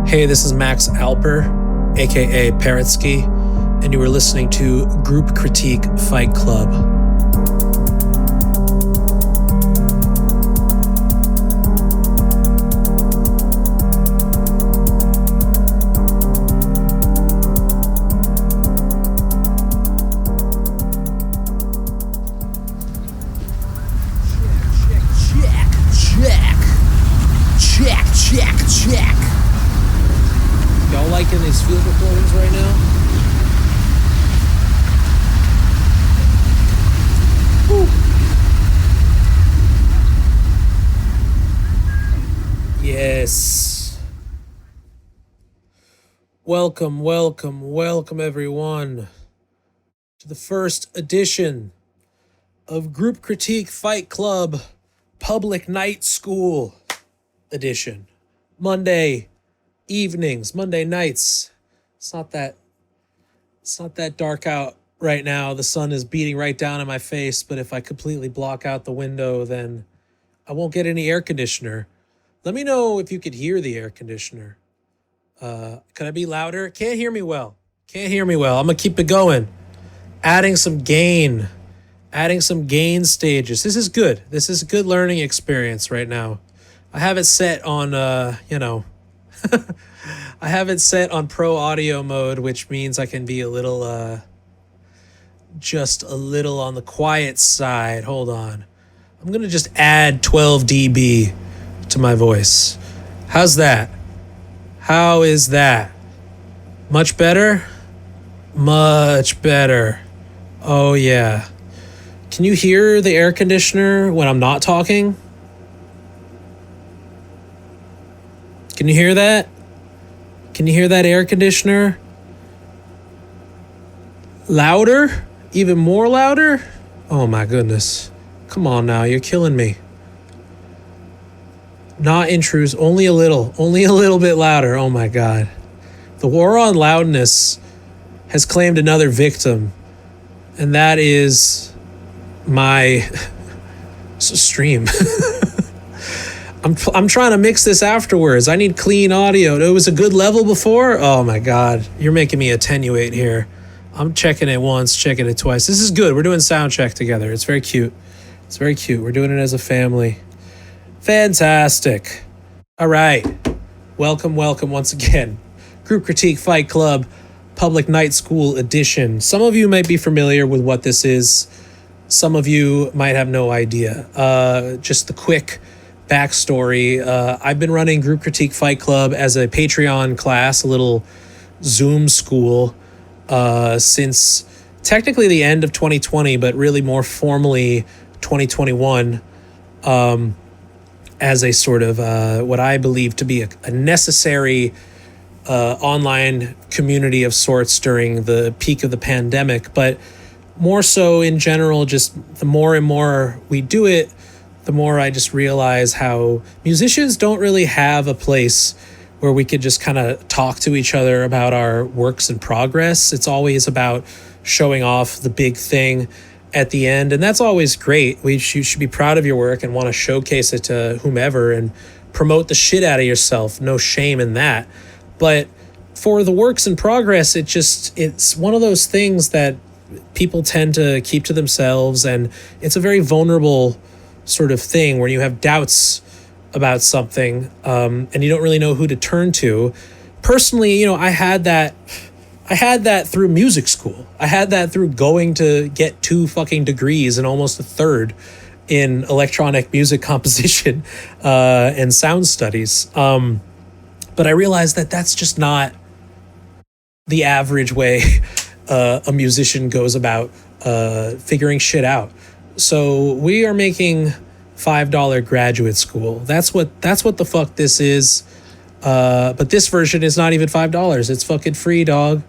Hey, this is Max Alper, aka Parrotsky, and you are listening to Group Critique Fight Club. Check. Y'all liking these field recordings right now? Woo. Yes. Welcome everyone to the first edition of Group Critique Fight Club Public Night School edition. Monday evenings, Monday nights. It's not that dark out right now. The sun is beating right down in my face, but if I completely block out the window, then I won't get any air conditioner. Let me know if you could hear the air conditioner. Could I be louder? Can't hear me well. I'm gonna keep it going. Adding some gain stages. This is good. This is a good learning experience right now. I have it set on, I have it set on pro audio mode, which means I can be a little, just a little on the quiet side. Hold on. I'm going to just add 12 dB to my voice. How's that? How is that? Much better? Much better. Oh, yeah. Can you hear the air conditioner when I'm not talking? Can you hear that? Can you hear that air conditioner? Louder? Even more louder? Oh my goodness. Come on now, you're killing me. Not intrusive, only a little bit louder. Oh my God. The war on loudness has claimed another victim, and that is my stream. I'm trying to mix this afterwards. I need clean audio. It was a good level before. Oh my God. You're making me attenuate here. I'm checking it once, checking it twice. This is good. We're doing sound check together. It's very cute. We're doing it as a family. Fantastic. All right. Welcome once again. Group Critique Fight Club Public Night School Edition. Some of you might be familiar with what this is. Some of you might have no idea. Just the quick backstory. I've been running Group Critique Fight Club as a Patreon class, a little Zoom school, since technically the end of 2020, but really more formally 2021, as a sort of what I believe to be a necessary online community of sorts during the peak of the pandemic. But more so in general, just the more and more we do it, the more I just realize how musicians don't really have a place where we could just kind of talk to each other about our works in progress. It's always about showing off the big thing at the end, and that's always great. You should be proud of your work and want to showcase it to whomever and promote the shit out of yourself. No shame in that. But for the works in progress, it's one of those things that people tend to keep to themselves, and it's a very vulnerable sort of thing where you have doubts about something, and you don't really know who to turn to. Personally, I had that through music school. I had that through going to get 2 fucking degrees and almost a third in electronic music composition and sound studies. But I realized that that's just not the average way a musician goes about figuring shit out. So we are making $5 graduate school. That's what the fuck this is. But this version is not even $5. It's fucking free, dog.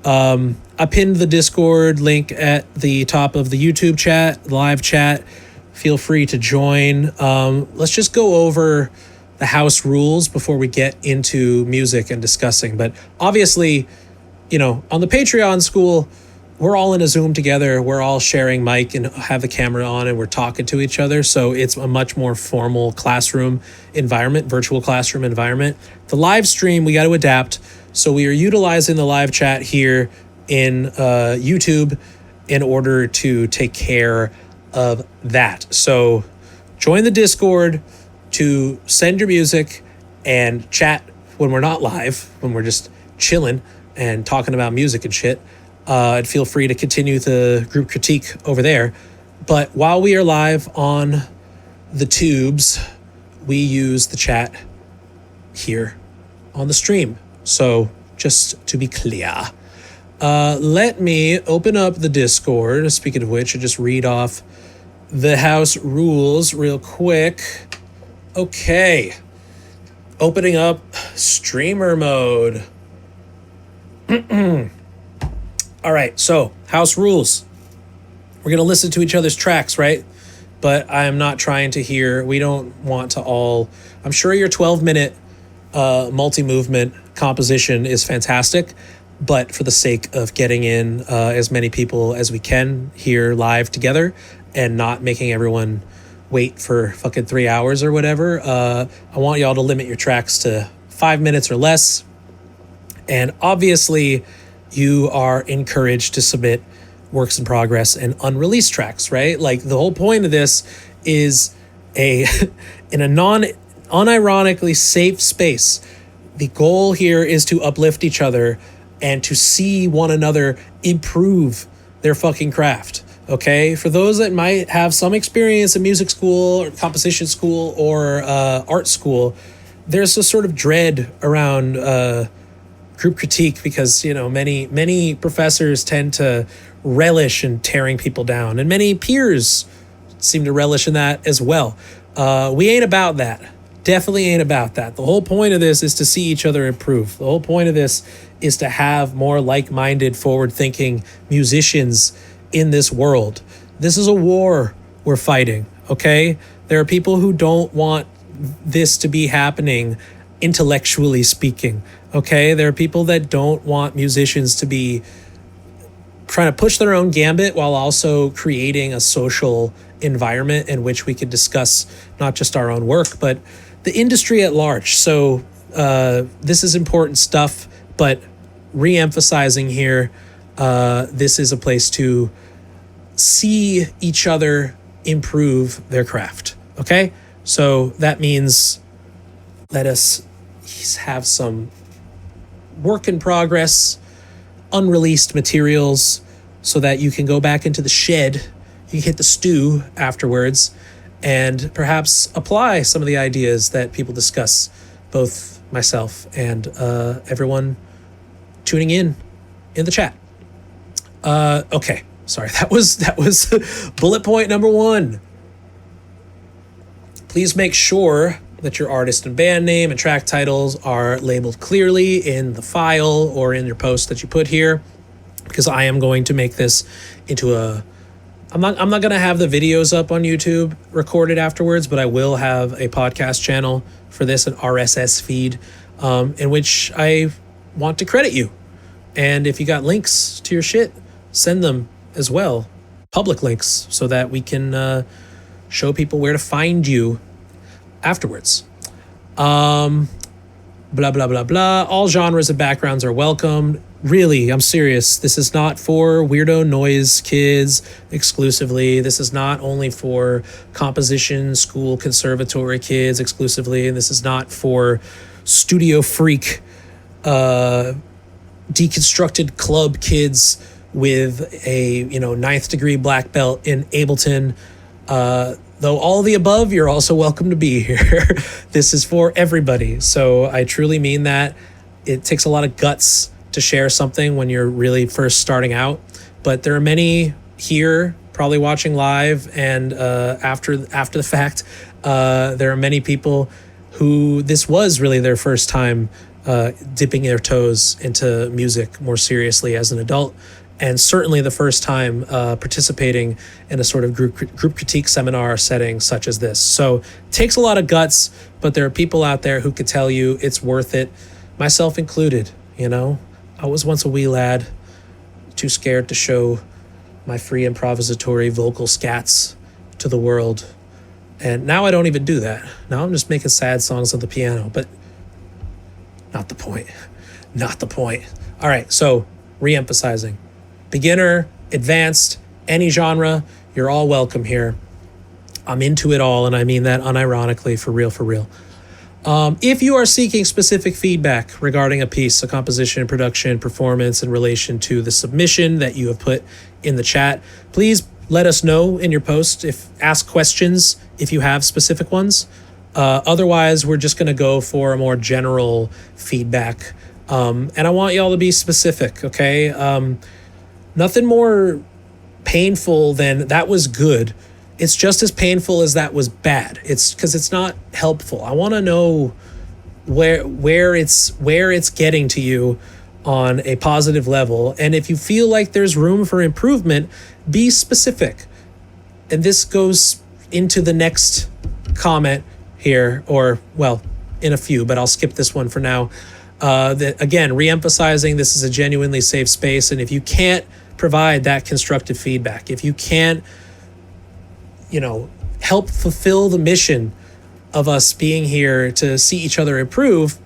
I pinned the Discord link at the top of the YouTube chat, live chat. Feel free to join. Let's just go over the house rules before we get into music and discussing. But obviously, on the Patreon school, we're all in a Zoom together. We're all sharing mic and have the camera on, and we're talking to each other. So it's a much more formal classroom environment, virtual classroom environment. The live stream, we got to adapt. So we are utilizing the live chat here in YouTube in order to take care of that. So join the Discord to send your music and chat when we're not live, when we're just chilling and talking about music and shit. And feel free to continue the group critique over there. But while we are live on the tubes, we use the chat here on the stream. So just to be clear, let me open up the Discord. Speaking of which, I just read off the house rules real quick. Okay. Opening up streamer mode. All right, so house rules. We're going to listen to each other's tracks, right? But I'm not trying to hear, we don't want to all, I'm sure your 12-minute multi-movement composition is fantastic, but for the sake of getting in as many people as we can here live together and not making everyone wait for fucking 3 hours or whatever, I want y'all to limit your tracks to 5 minutes or less. And obviously, you are encouraged to submit works in progress and unreleased tracks, right? Like the whole point of this is in a unironically safe space. The goal here is to uplift each other and to see one another improve their fucking craft. Okay, for those that might have some experience in music school or composition school or art school, there's a sort of dread around group critique because, you know, many professors tend to relish in tearing people down, and many peers seem to relish in that as well. We ain't about that. Definitely ain't about that. The whole point of this is to see each other improve. The whole point of this is to have more like-minded, forward-thinking musicians in this world. This is a war we're fighting, okay? There are people who don't want this to be happening intellectually speaking, okay? There are people that don't want musicians to be trying to push their own gambit while also creating a social environment in which we could discuss not just our own work, but the industry at large. So this is important stuff, but re-emphasizing here, this is a place to see each other improve their craft, okay? So that means let us have some work in progress, unreleased materials, so that you can go back into the shed, you can hit the stew afterwards, and perhaps apply some of the ideas that people discuss, both myself and everyone tuning in the chat. Okay, sorry, that was bullet point number 1. Please make sure that your artist and band name and track titles are labeled clearly in the file or in your post that you put here, because I am going to make this into I'm not going to have the videos up on YouTube recorded afterwards, but I will have a podcast channel for this, an RSS feed, in which I want to credit you. And if you got links to your shit, send them as well, public links, so that we can show people where to find you afterwards. Blah, blah, blah, blah. All genres and backgrounds are welcome. Really, I'm serious. This is not for weirdo noise kids exclusively. This is not only for composition school conservatory kids exclusively. And this is not for studio freak, deconstructed club kids with a, 9th degree black belt in Ableton. Though all of the above, you're also welcome to be here. This is for everybody. So I truly mean that. It takes a lot of guts to share something when you're really first starting out. But there are many here probably watching live and after the fact. There are many people who this was really their first time dipping their toes into music more seriously as an adult. And certainly the first time participating in a sort of group critique seminar setting such as this. So it takes a lot of guts, but there are people out there who could tell you it's worth it, myself included. I was once a wee lad too scared to show my free improvisatory vocal scats to the world. And now I don't even do that. Now I'm just making sad songs on the piano, but not the point. Not the point. All right, so re-emphasizing. Beginner, advanced, any genre, you're all welcome here. I'm into it all, and I mean that unironically, for real, for real. If you are seeking specific feedback regarding a piece, a composition, production, performance in relation to the submission that you have put in the chat, please let us know in your post. Ask questions if you have specific ones. Otherwise, we're just going to go for a more general feedback. And I want y'all to be specific, okay? Nothing more painful than that was good. It's just as painful as that was bad. It's because it's not helpful. I want to know where it's getting to you on a positive level. And if you feel like there's room for improvement, be specific. And this goes into the next comment here, or, well, in a few, but I'll skip this one for now. Again, re-emphasizing this is a genuinely safe space. And if you can't provide that constructive feedback, if you can't, help fulfill the mission of us being here to see each other improve,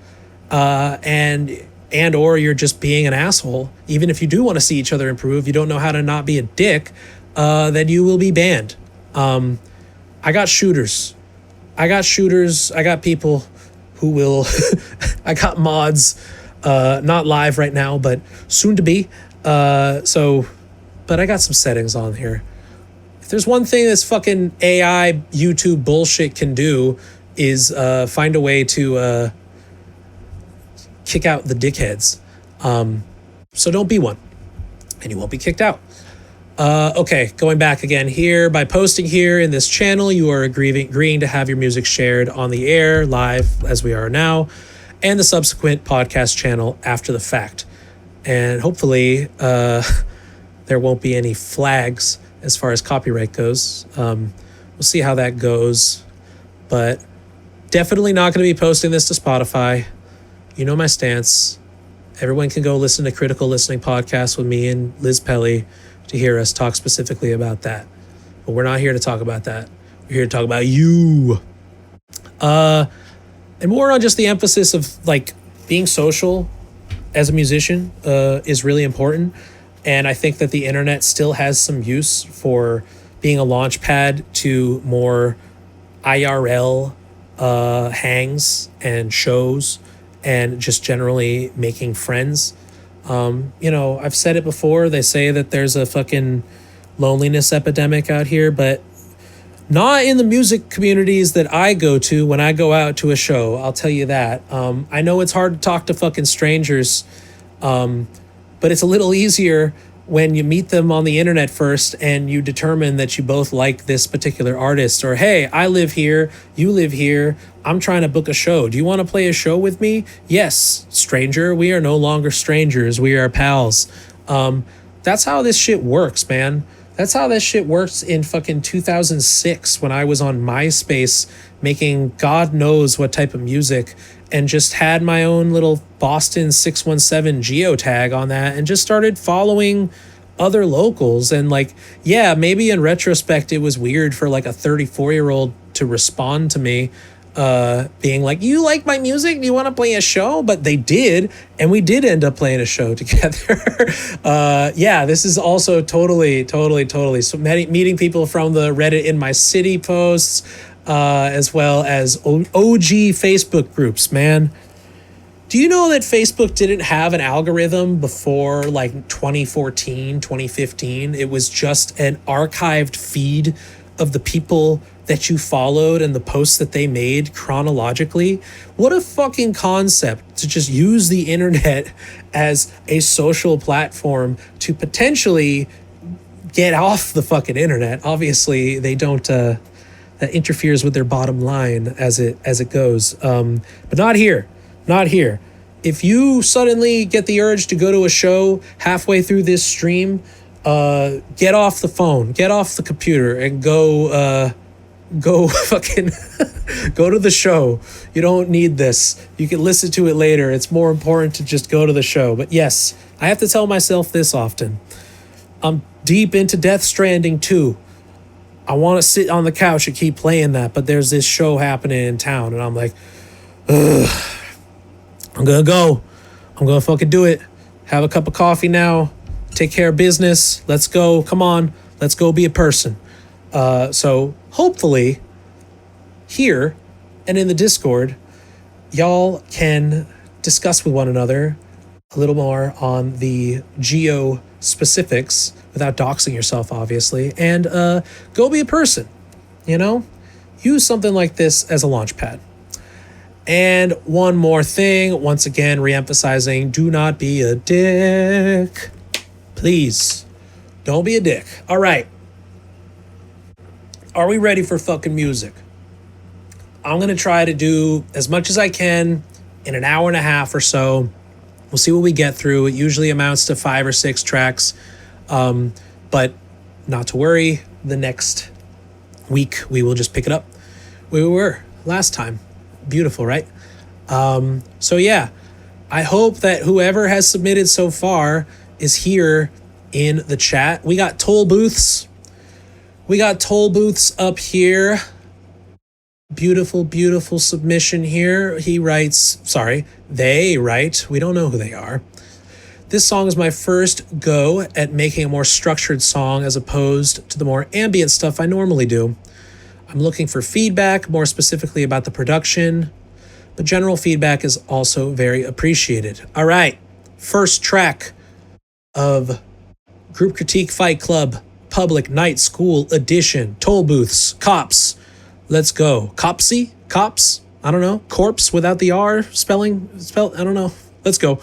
and or you're just being an asshole, even if you do want to see each other improve, you don't know how to not be a dick, then you will be banned. I got shooters. I got people who will, I got mods, not live right now, but soon to be. But I got some settings on here. If there's one thing this fucking AI YouTube bullshit can do is find a way to kick out the dickheads. So don't be one, and you won't be kicked out. Okay, going back again here, by posting here in this channel, you are agreeing to have your music shared on the air, live, as we are now, and the subsequent podcast channel after the fact. And hopefully there won't be any flags as far as copyright goes. We'll see how that goes, but definitely not going to be posting this to Spotify. You know my stance. Everyone can go listen to Critical Listening Podcast with me and Liz Pelly to hear us talk specifically about that. But we're not here to talk about that. We're here to talk about you. And more on just the emphasis of like being social as a musician is really important. And I think that the internet still has some use for being a launch pad to more IRL hangs and shows, and just generally making friends. I've said it before. They say that there's a fucking loneliness epidemic out here, but not in the music communities that I go to when I go out to a show. I'll tell you that. I know it's hard to talk to fucking strangers, but it's a little easier when you meet them on the internet first and you determine that you both like this particular artist, or, hey, I live here, you live here, I'm trying to book a show. Do you want to play a show with me? Yes, stranger, we are no longer strangers. We are pals. That's how this shit works, man. That's how this shit works in fucking 2006 when I was on MySpace making God knows what type of music, and just had my own little Boston 617 geotag on that and just started following other locals. And like, yeah, maybe in retrospect, it was weird for like a 34-year-old to respond to me being like, you like my music? Do you want to play a show? But they did. And we did end up playing a show together. Yeah, this is also totally. So meeting people from the Reddit in my city posts, as well as OG Facebook groups, man. Do you know that Facebook didn't have an algorithm before like 2014, 2015? It was just an archived feed of the people that you followed and the posts that they made chronologically. What a fucking concept to just use the internet as a social platform to potentially get off the fucking internet. Obviously, they don't... that interferes with their bottom line as it goes. But not here. If you suddenly get the urge to go to a show halfway through this stream, get off the phone, get off the computer, and go fucking go to the show. You don't need this. You can listen to it later. It's more important to just go to the show. But yes, I have to tell myself this often. I'm deep into Death Stranding too. I want to sit on the couch and keep playing that, but there's this show happening in town, and I'm like, ugh, I'm gonna go. I'm gonna fucking do it. Have a cup of coffee now. Take care of business. Let's go. Come on. Let's go be a person. So hopefully here and in the Discord, y'all can discuss with one another a little more on the geo specifics without doxing yourself, obviously, and go be a person, you know? Use something like this as a launch pad. And one more thing, once again, reemphasizing, do not be a dick. Please, don't be a dick. All right. Are we ready for fucking music? I'm going to try to do as much as I can in an hour and a half or so. We'll see what we get through. It usually amounts to 5 or 6 tracks. But not to worry, the next week we will just pick it up where we were last time. Beautiful, right? So yeah, I hope that whoever has submitted so far is here in the chat. We got Tollbooths. We got Tollbooths up here. Beautiful, beautiful submission here. He writes, they write, we don't know who they are. This song is my first go at making a more structured song as opposed to the more ambient stuff I normally do. I'm looking for feedback, more specifically about the production, but general feedback is also very appreciated. All right, first track of Group Critique Fight Club, Public Night School Edition, Tollbooths, Copse. Let's go. Copse? Copse? I don't know. Corpse without the R spell, I don't know. Let's go.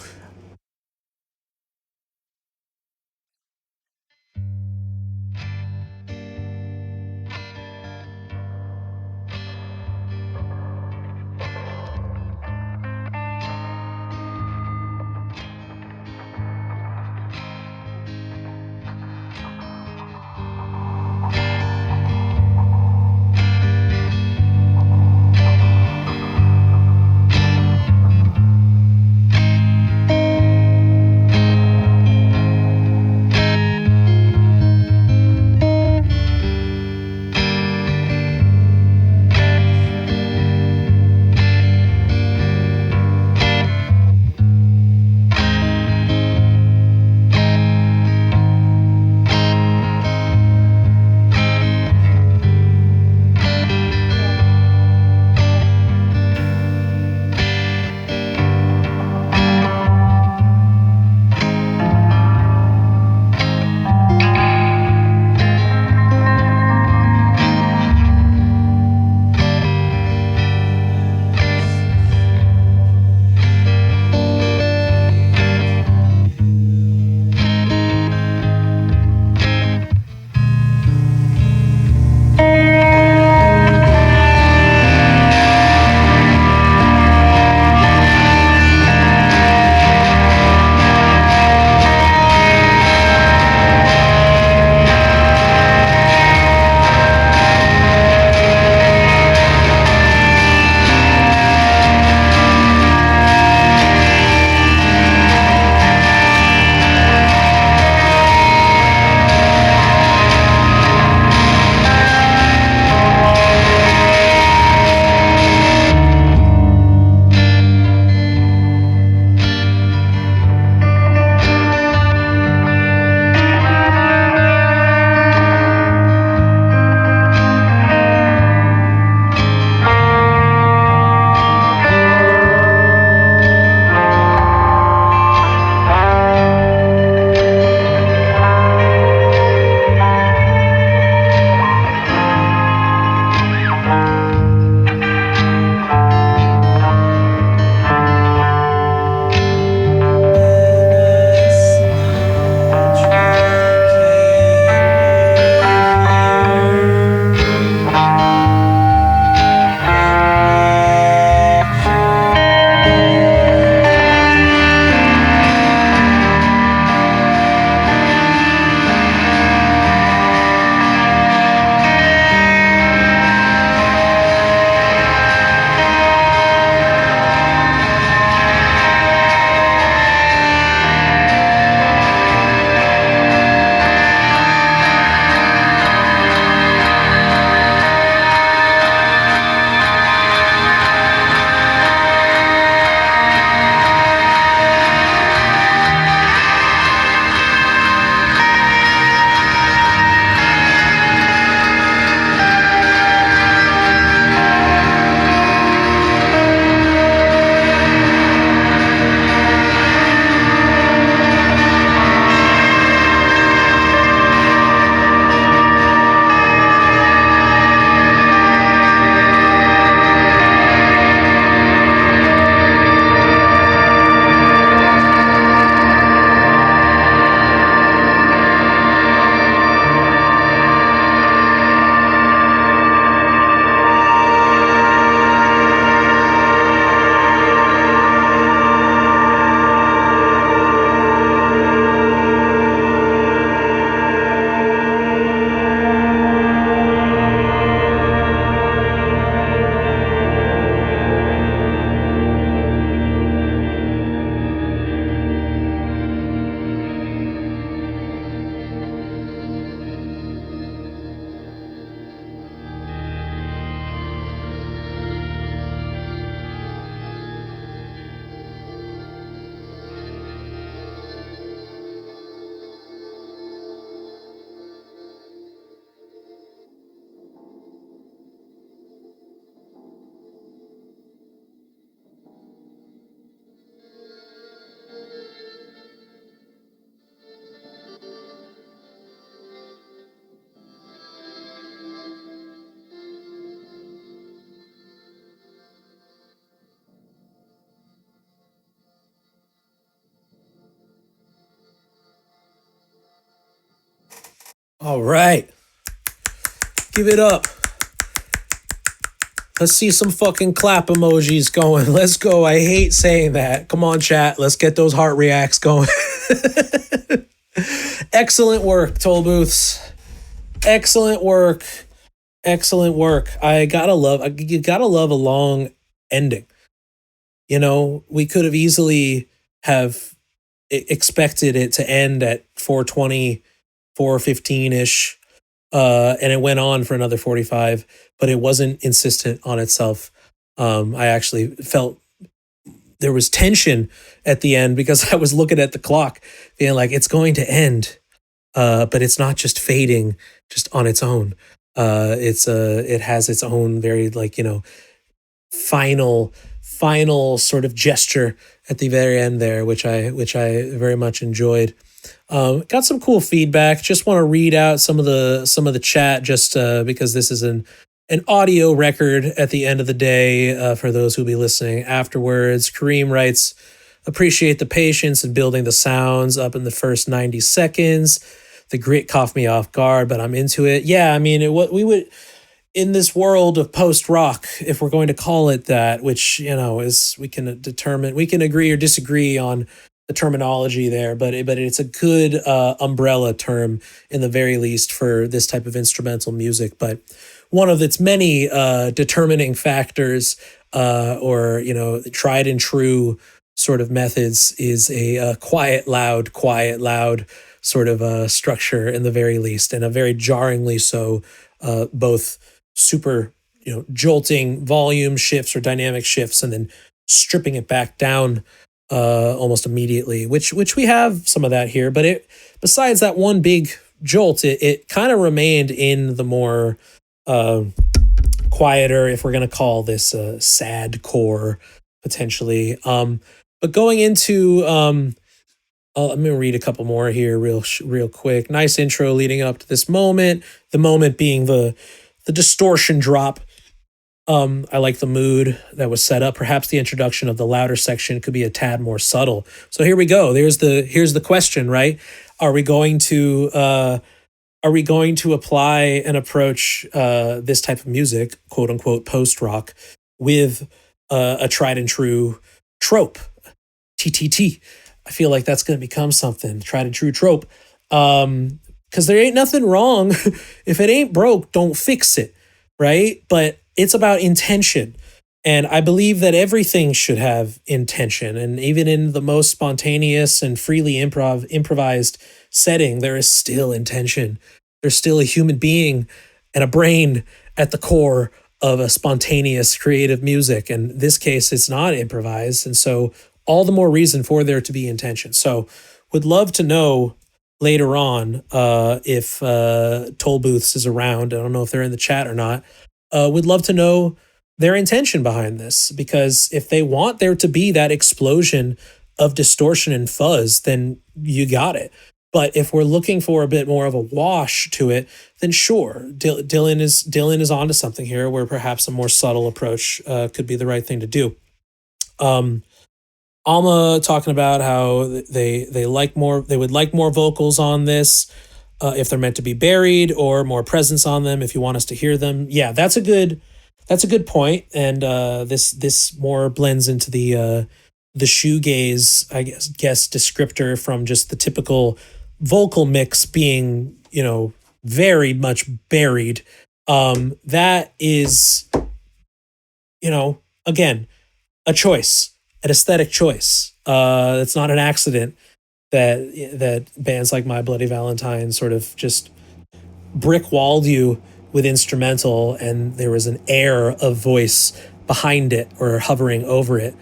All right. Give it up. Let's see some fucking clap emojis going. Let's go. I hate saying that. Come on, chat. Let's get those heart reacts going. Excellent work, Tollbooths. Excellent work. Excellent work. You gotta love a long ending. You know, we could have easily have expected it to end at 4:20, 4:15-ish, and it went on for another 45, but it wasn't insistent on itself. I actually felt there was tension at the end because I was looking at the clock, being like, it's going to end, but it's not just fading just on its own. It has its own very, like, you know, final sort of gesture at the very end there, which I very much enjoyed. Got some cool feedback. Just want to read out some of the chat, just because this is an audio record at the end of the day, for those who'll be listening afterwards. Kareem writes, appreciate the patience in building the sounds up in the first 90 seconds. The grit caught me off guard, but I'm into it. Yeah, I mean, we would, in this world of post-rock, if we're going to call it that, which, you know, is, we can agree or disagree on the terminology there, but it's a good umbrella term in the very least for this type of instrumental music. But one of its many determining factors, or, you know, tried and true sort of methods, is a quiet, loud sort of structure in the very least, and a very jarringly so, both super, you know, jolting volume shifts or dynamic shifts, and then stripping it back down almost immediately, which we have some of that here. But it, besides that one big jolt, it kind of remained in the more quieter, if we're going to call this sad core potentially. But going into let me read a couple more here real quick. Nice intro leading up to this moment. The moment being the distortion drop. I like the mood that was set up. Perhaps the introduction of the louder section could be a tad more subtle. So here we go. Here's the question, right? Are we going to apply and approach this type of music, quote unquote post rock, with a tried and true trope, TTT? I feel like that's going to become something, tried and true trope. Because there ain't nothing wrong. If it ain't broke, don't fix it, right? But it's about intention. And I believe that everything should have intention. And even in the most spontaneous and freely improvised setting, there is still intention. There's still a human being and a brain at the core of a spontaneous creative music. And in this case, it's not improvised. And so all the more reason for there to be intention. So would love to know later on if Tollbooths is around. I don't know if they're in the chat or not. Would love to know their intention behind this, because if they want there to be that explosion of distortion and fuzz, then you got it. But if we're looking for a bit more of a wash to it, then sure, Dylan is onto something here, where perhaps a more subtle approach could be the right thing to do. Alma talking about how they would like more vocals on this, if they're meant to be buried, or more presence on them if you want us to hear them. Yeah, that's a good point. And this more blends into the shoegaze, I guess descriptor, from just the typical vocal mix being, you know, very much buried. That is, you know, again, a choice, an aesthetic choice. It's not an accident that bands like My Bloody Valentine sort of just brick-walled you with instrumental, and there was an air of voice behind it or hovering over it.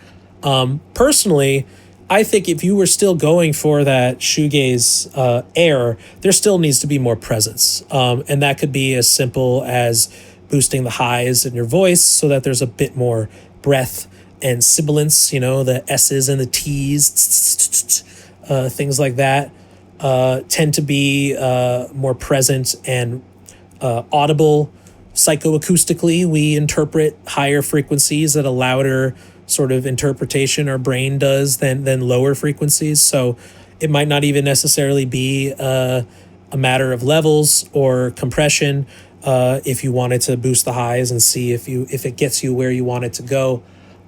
Personally, I think if you were still going for that shoegaze air, there still needs to be more presence. And that could be as simple as boosting the highs in your voice so that there's a bit more breath and sibilance, you know, the S's and the T's, things like that, tend to be more present and audible. Psychoacoustically, we interpret higher frequencies at a louder sort of interpretation our brain does than lower frequencies. So it might not even necessarily be a matter of levels or compression. If you wanted to boost the highs and see if it gets you where you want it to go.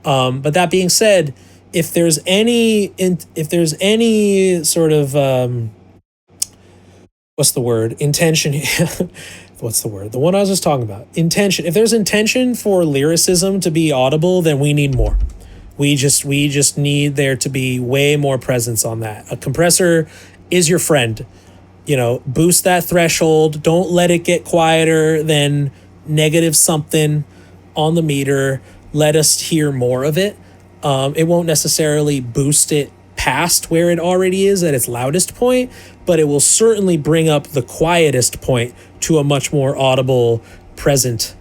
But that being said, if there's any sort of what's the word? Intention. What's the word? The one I was just talking about. Intention. If there's intention for lyricism to be audible, then we need more. We just need there to be way more presence on that. A compressor is your friend. Boost that threshold. Don't let it get quieter than negative something on the meter. Let us hear more of it. It won't necessarily boost it past where it already is at its loudest point, but it will certainly bring up the quietest point to a much more audible, present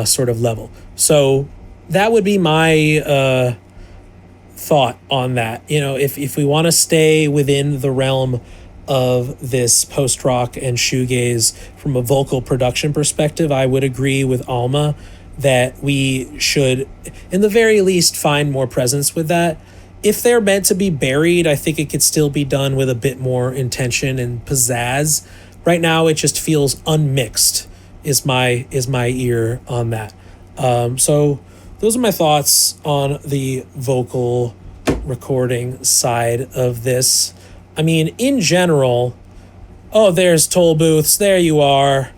sort of level. So that would be my thought on that. If we want to stay within the realm of this post-rock and shoegaze from a vocal production perspective, I would agree with Alma that we should, in the very least, find more presence with that. If they're meant to be buried, I think it could still be done with a bit more intention and pizzazz. Right now, it just feels unmixed, is my ear on that. So those are my thoughts on the vocal recording side of this. I mean, in general, there's Tollbooths. There you are.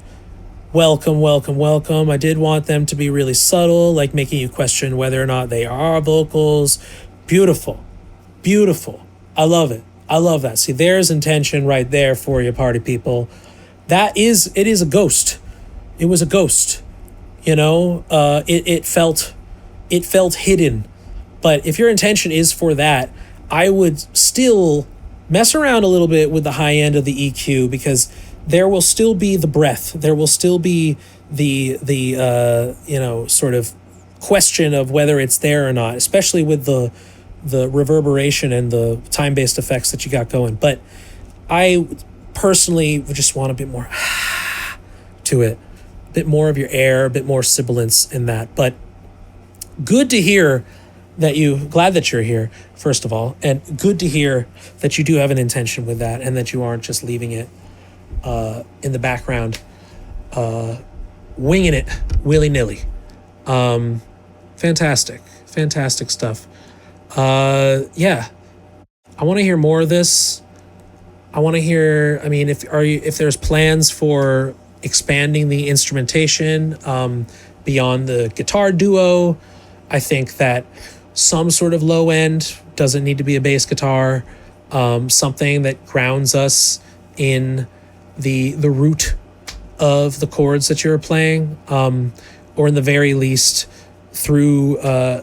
Welcome, welcome, welcome. I did want them to be really subtle, like making you question whether or not they are vocals. Beautiful. Beautiful. I love it. I love that. See, there's intention right there for you, party people. It is a ghost. It was a ghost. It felt hidden. But if your intention is for that, I would still mess around a little bit with the high end of the EQ, because there will still be the breath. There will still be the sort of question of whether it's there or not, especially with the reverberation and the time-based effects that you got going. But I personally would just want a bit more to it, a bit more of your air, a bit more sibilance in that. But good to hear glad that you're here, first of all, and good to hear that you do have an intention with that and that you aren't just leaving it in the background, winging it willy-nilly. Fantastic stuff. Yeah, I want to hear more of this. I want to hear, I mean, if there's plans for expanding the instrumentation beyond the guitar duo, I think that some sort of low end doesn't need to be a bass guitar, something that grounds us in the root of the chords that you're playing, or in the very least through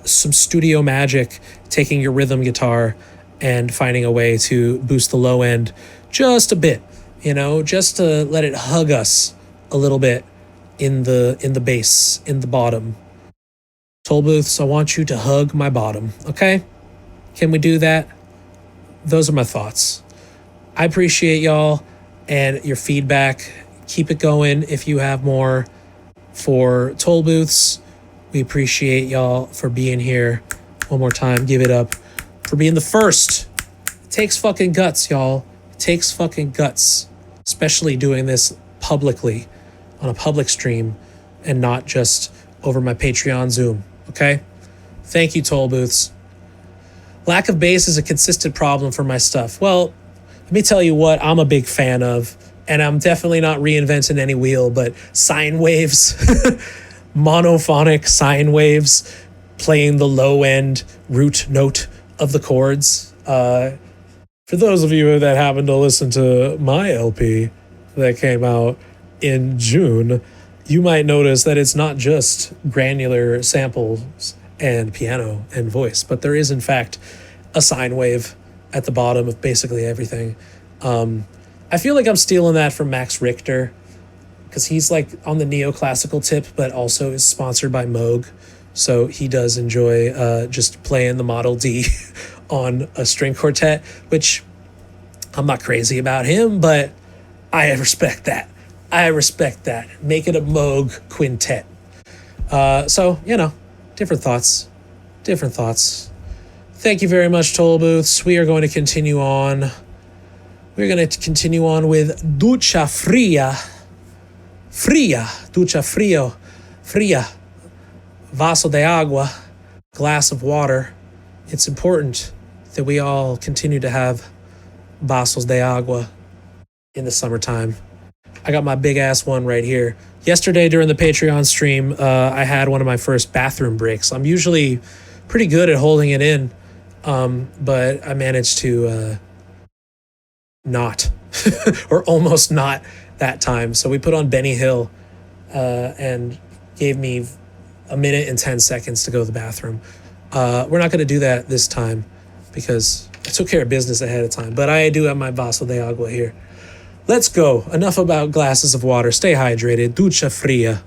some studio magic, taking your rhythm guitar and finding a way to boost the low end just a bit, just to let it hug us a little bit in the bass, in the bottom. Tollbooths, I want you to hug my bottom, okay? Can we do that? Those are my thoughts. I appreciate y'all and your feedback. Keep it going if you have more for Tollbooths. We appreciate y'all for being here. One more time, give it up for being the first. It takes fucking guts, y'all. It takes fucking guts, especially doing this publicly on a public stream and not just over my Patreon Zoom. Okay? Thank you, Tollbooths. Lack of bass is a consistent problem for my stuff. Well, let me tell you what I'm a big fan of, and I'm definitely not reinventing any wheel, but sine waves, monophonic sine waves, playing the low end root note of the chords. For those of you that happen to listen to my LP that came out in June, you might notice that it's not just granular samples and piano and voice, but there is in fact a sine wave at the bottom of basically everything. I feel like I'm stealing that from Max Richter, because he's like on the neoclassical tip, but also is sponsored by Moog. So he does enjoy just playing the Model D on a string quartet, which I'm not crazy about him, but I respect that. Make it a Moog quintet. So, different thoughts. Thank you very much, Tollbooths. We are going to continue on We're going to continue on with Ducha Fría. Ducha Fría. Vaso de Agua. Glass of water. It's important that we all continue to have vasos de agua in the summertime. I got my big ass one right here. Yesterday during the Patreon stream, I had one of my first bathroom breaks. I'm usually pretty good at holding it in, but I managed to not, or almost not that time. So we put on Benny Hill and gave me a minute and 10 seconds to go to the bathroom. We're not going to do that this time because I took care of business ahead of time, but I do have my vaso de agua here. Let's go. Enough about glasses of water. Stay hydrated. Ducha Fría.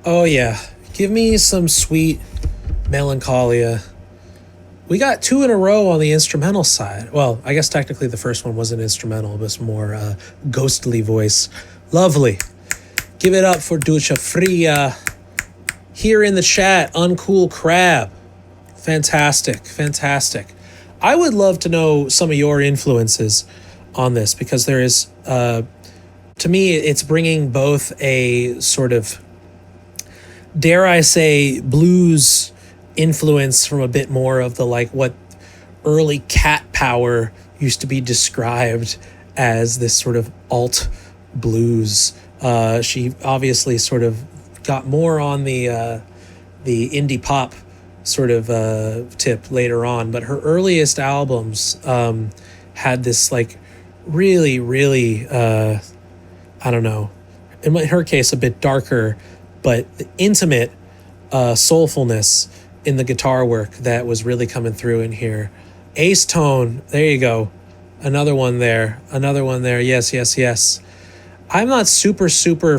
Oh yeah. Give me some sweet melancholia. We got 2 in a row on the instrumental side. Well, I guess technically the first one wasn't instrumental. It was more ghostly voice. Lovely. Give it up for Ducha Fría. Here in the chat, Uncool Crab. Fantastic. I would love to know some of your influences on this because there is, to me, it's bringing both a sort of, dare I say, blues influence from a bit more of the like what early Cat Power used to be described as this sort of alt blues. She obviously sort of got more on the indie pop sort of tip later on, but her earliest albums had this like really I don't know, in her case a bit darker, but intimate soulfulness in the guitar work that was really coming through in here. Ace Tone, there you go. Another one there. Yes. I'm not super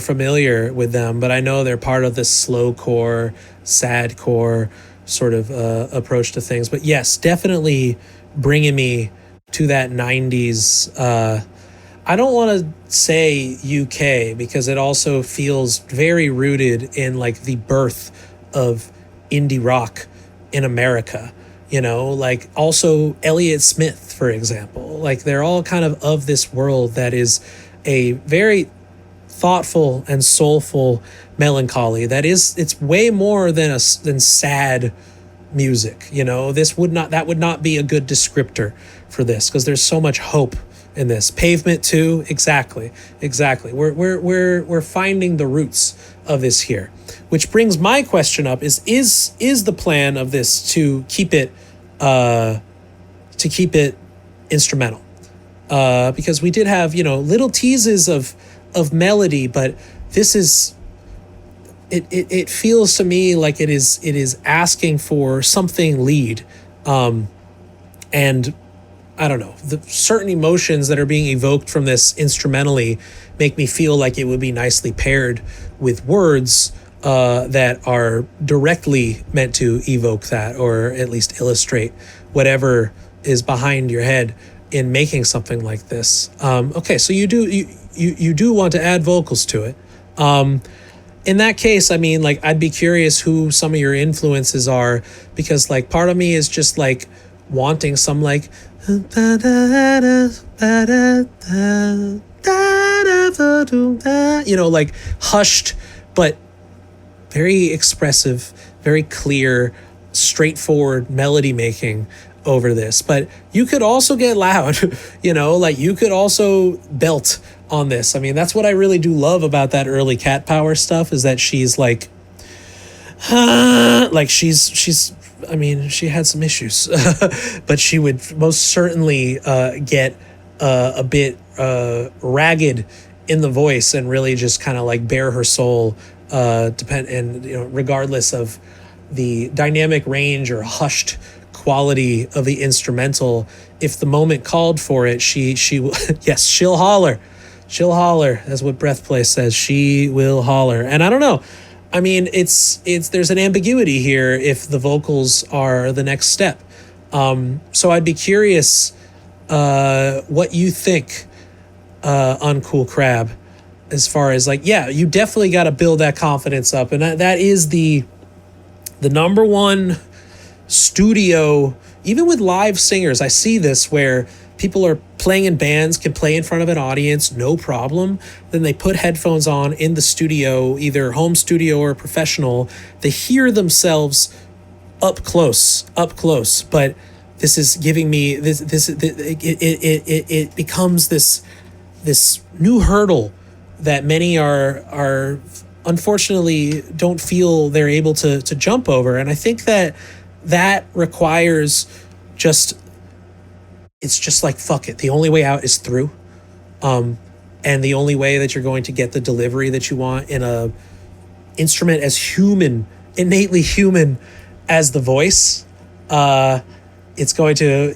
familiar with them, but I know they're part of this slowcore, sadcore sort of approach to things. But yes, definitely bringing me to that 90s. I don't want to say UK because it also feels very rooted in like the birth of indie rock in America. You know, like also Elliott Smith, for example. like they're all kind of this world that is a very thoughtful and soulful melancholy that is, it's way more than sad music. That would not be a good descriptor for this, because there's so much hope in this. Pavement too, exactly. We're finding the roots of this here, which brings my question up: is the plan of this to keep it instrumental? Because we did have little teases of melody, but this is it feels to me like it is asking for something lead, and I don't know, the certain emotions that are being evoked from this instrumentally make me feel like it would be nicely paired with words that are directly meant to evoke that, or at least illustrate whatever is behind your head in making something like this. Okay, so you do want to add vocals to it. In that case, I mean, like, I'd be curious who some of your influences are, because like part of me is just like wanting some like like hushed but very expressive, very clear, straightforward melody making over this. But you could also get loud, like you could also belt on this. I mean, that's what I really do love about that early Cat Power stuff, is that she's like, she's I mean, she had some issues, but she would most certainly get a bit ragged in the voice and really just kind of like bare her soul, regardless of the dynamic range or hushed quality of the instrumental. If the moment called for it, she yes, she'll holler. That's what Breathplay says. She will holler. And I don't know, I mean, it's there's an ambiguity here if the vocals are the next step. So I'd be curious what you think, Uncool Crab, as far as like, yeah, you definitely got to build that confidence up, and that is the number one studio. Even with live singers, I see this where people are playing in bands, can play in front of an audience, no problem. Then they put headphones on in the studio, either home studio or professional. They hear themselves up close. But this is giving me it becomes this new hurdle that many are unfortunately don't feel they're able to jump over. And I think that requires it's just like, fuck it. The only way out is through. And the only way that you're going to get the delivery that you want in a instrument as human, innately human as the voice, it's going to,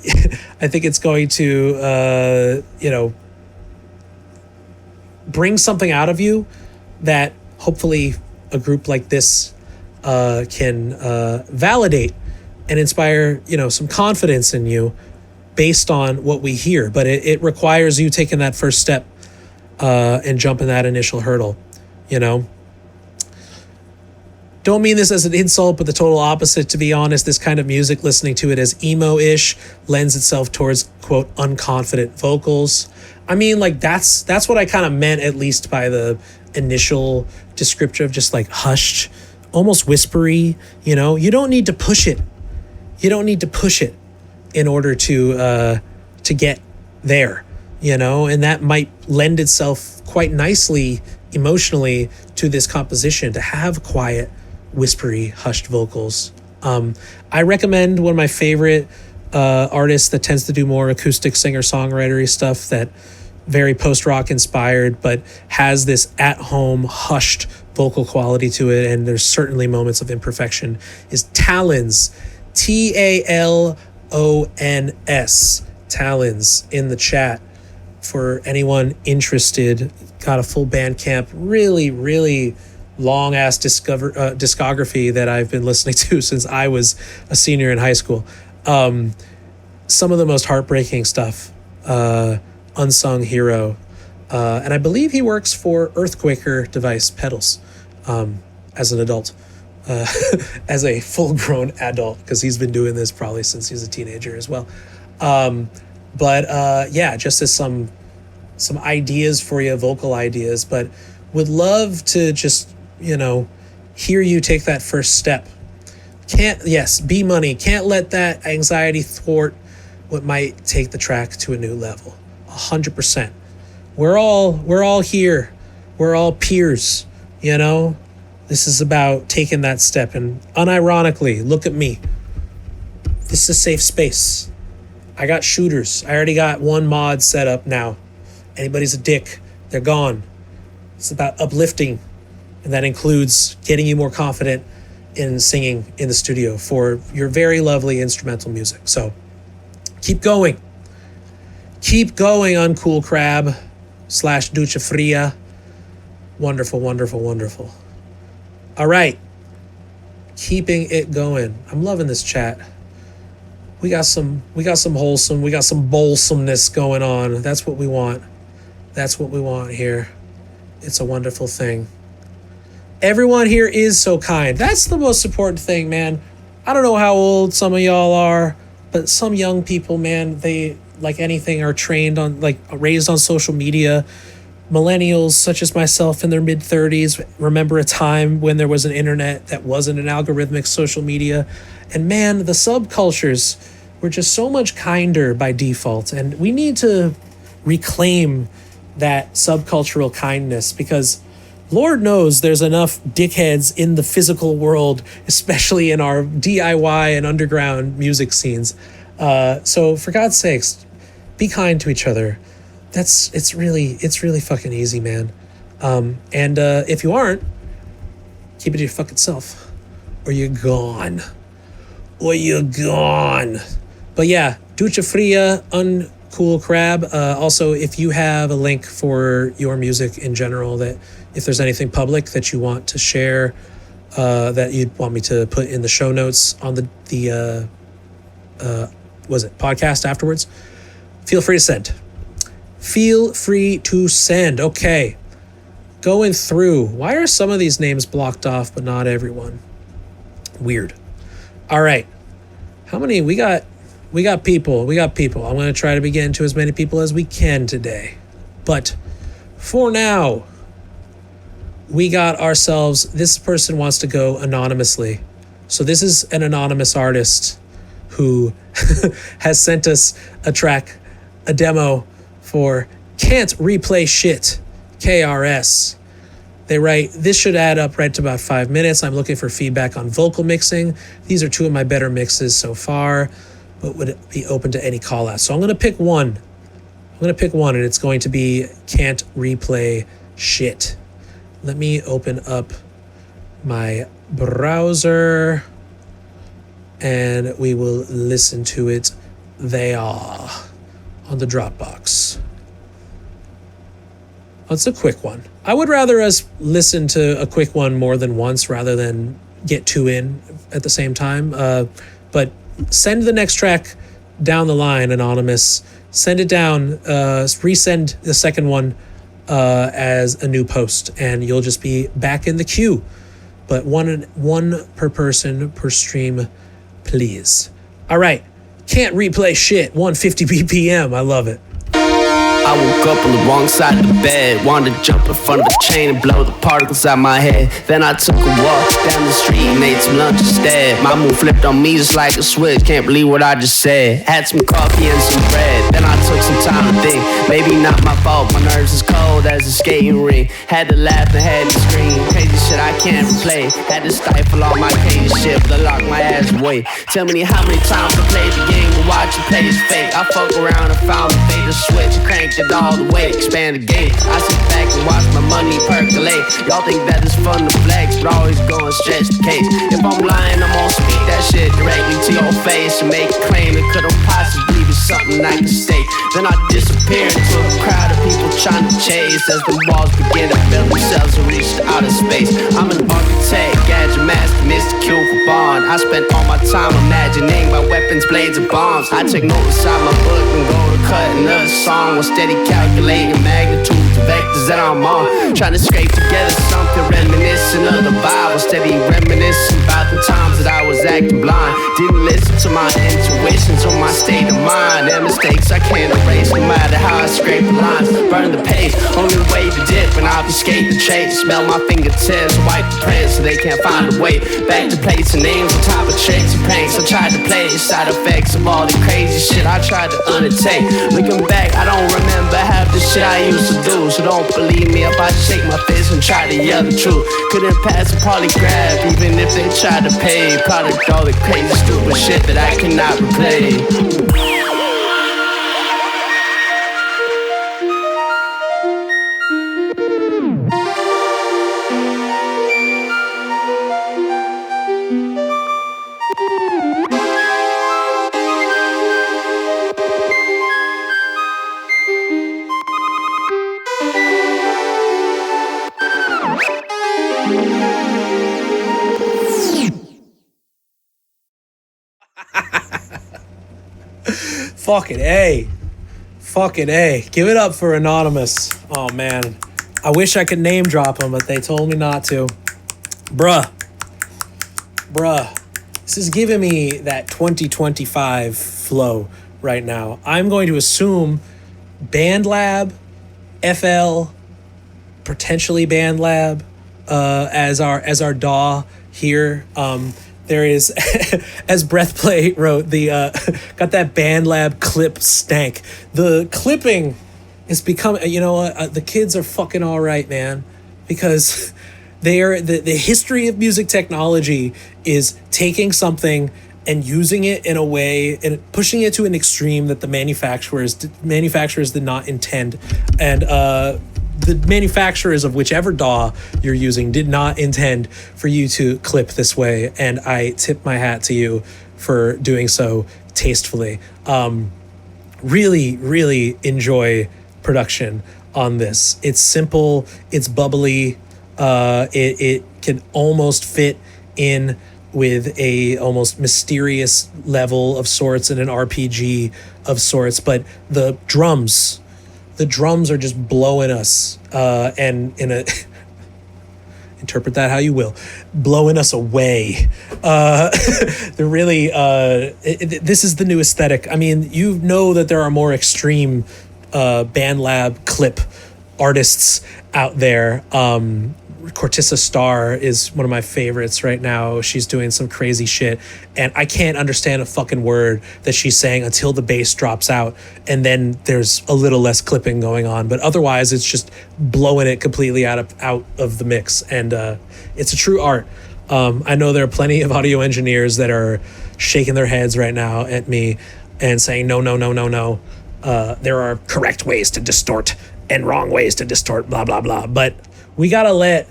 I think it's going to, bring something out of you that hopefully a group like this can validate and inspire, some confidence in you based on what we hear. But it requires you taking that first step and jumping that initial hurdle, Don't mean this as an insult, but the total opposite, to be honest. This kind of music, listening to it as emo-ish, lends itself towards, quote, unconfident vocals. I mean, like, that's what I kind of meant, at least by the initial description of just like hushed, almost whispery, You don't need to push it. In order to get there, and that might lend itself quite nicely emotionally to this composition, to have quiet, whispery, hushed vocals. I recommend one of my favorite artists that tends to do more acoustic singer-songwritery stuff, that very post-rock inspired, but has this at-home hushed vocal quality to it, and there's certainly moments of imperfection, is Talons, Talons, Talons, in the chat for anyone interested. Got a full Bandcamp, really, really long ass discography that I've been listening to since I was a senior in high school. Some of the most heartbreaking stuff. Unsung hero. And I believe he works for Earthquaker Device Pedals as an adult. As a full-grown adult, because he's been doing this probably since he was a teenager as well. But yeah, just as some ideas for you, vocal ideas, but would love to just, hear you take that first step. Be money. Can't let that anxiety thwart what might take the track to a new level. 100%. We're all here. We're all peers, This is about taking that step. And unironically, look at me. This is a safe space. I got shooters. I already got one mod set up now. Anybody's a dick, they're gone. It's about uplifting, and that includes getting you more confident in singing in the studio for your very lovely instrumental music. So keep going. Keep going, Uncool Crab / Ducha Fría. Wonderful, wonderful, wonderful. All right. Keeping it going. I'm loving this chat. We got some wholesome, we got some wholesomeness going on. That's what we want. That's what we want here. It's a wonderful thing. Everyone here is so kind. That's the most important thing, man. I don't know how old some of y'all are, but some young people, man, they, like anything, are trained on, raised on social media. Millennials, such as myself in their mid-30s, remember a time when there was an internet that wasn't an algorithmic social media. And man, the subcultures were just so much kinder by default. And we need to reclaim that subcultural kindness, because Lord knows there's enough dickheads in the physical world, especially in our DIY and underground music scenes. So for God's sakes, be kind to each other. It's really fucking easy, man. And if you aren't, keep it to your fucking self, or you're gone. But yeah, Ducha Fría, Uncool Crab. Also, if you have a link for your music in general, that if there's anything public that you want to share, that you'd want me to put in the show notes on the podcast afterwards, feel free to send. Okay. Going through. Why are some of these names blocked off, but not everyone? Weird. All right. How many? We got people. I'm going to try to be getting to as many people as we can today. But for now, we got ourselves, this person wants to go anonymously. So this is an anonymous artist who has sent us a track, a demo for Can't Replay Shit, KRS. They write, this should add up right to about 5 minutes. I'm looking for feedback on vocal mixing. These are two of my better mixes so far, but would be open to any call outs. So I'm going to pick one. And it's going to be Can't Replay Shit. Let me open up my browser and we will listen to it there on the Dropbox. It's a quick one. I would rather us listen to a quick one more than once rather than get two in at the same time. But send the next track down the line, anonymous. Send it down, resend the second one as a new post, and you'll just be back in the queue. But one per person per stream, please. All right. Can't Replay Shit, 150 BPM. I love it. I woke up on the wrong side of the bed. Wanted to jump in front of the chain and blow the particles out my head. Then I took a walk down the street and ate some lunch instead. My mood flipped on me just like a switch. Can't believe what I just said. Had some coffee and some bread. Then I took some time to think. Maybe not my fault. My nerves as cold as a skating ring. Had to laugh and had to scream. Crazy shit I can't replay. Had to stifle all my crazy shit, but I locked my ass away. Tell me how many times I played the game and watch it play is fake. I fuck around and found the fate to switch and crank it all the way, expand the game. I sit back and watch my money percolate. Y'all think that it's fun to flex, but always go and stretch the case. If I'm lying, I'm gonna speak that shit directly to your face and make a claim it couldn't possibly be something I can state. Then I disappear into a crowd of people trying to chase as the walls begin to build themselves and reach to outer space. I'm an architect, gadget master, Mr. Q for Bond. I spent all my time imagining my weapons, blades, and bombs. I take notes inside my book and go to cut another song with steady calculating magnitudes of vectors that I'm on. Trying to scrape together something reminiscent of the Bible. Steady reminiscing about the times that I was acting blind. Didn't listen to my intuitions or my state of mind. And mistakes I can't erase, no matter how I scrape the lines. Burn the page, only way to dip and obfuscate the chase. Smell my fingertips, wipe the prints so they can't find a way back to plates and names on top of tricks and pranks. I tried to play side effects of all the crazy shit I tried to undertake. Looking back, I don't remember half the shit I used to do. So don't believe me if I shake my fist and try to yell the truth. Couldn't pass a polygraph even if they tried to pay. Product all the crazy stupid shit that I cannot replay. Fucking A. Fucking A. Give it up for Anonymous. Oh, man. I wish I could name drop him, but they told me not to. Bruh. This is giving me that 2025 flow right now. I'm going to assume BandLab, FL, potentially BandLab, as our DAW here. There is, as Breathplay wrote, the got that BandLab clip stank. The clipping is becoming, the kids are fucking all right, man, because they are the history of music technology is taking something and using it in a way and pushing it to an extreme that the manufacturers did not intend, and the manufacturers of whichever DAW you're using did not intend for you to clip this way, and I tip my hat to you for doing so tastefully. Really, really enjoy production on this. It's simple, it's bubbly, it can almost fit in with a almost mysterious level of sorts and an RPG of sorts, but the drums are just blowing us, and in a interpret that how you will, blowing us away. They're really, this is the new aesthetic. I mean, you know that there are more extreme BandLab clip artists out there. Cortissa Starr is one of my favorites right now. She's doing some crazy shit, and I can't understand a fucking word that she's saying until the bass drops out, and then there's a little less clipping going on. But otherwise, it's just blowing it completely out of the mix, and it's a true art. I know there are plenty of audio engineers that are shaking their heads right now at me and saying, no. There are correct ways to distort and wrong ways to distort, blah, blah, blah. But we gotta let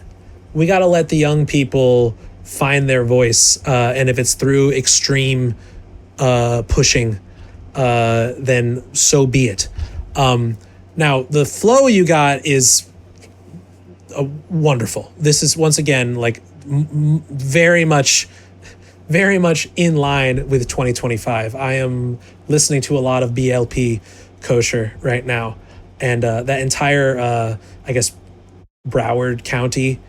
the young people find their voice, and if it's through extreme pushing, then so be it. Now the flow you got is wonderful. This is once again like very much in line with 2025. I am listening to a lot of BLP kosher right now, and that entire I guess Broward County,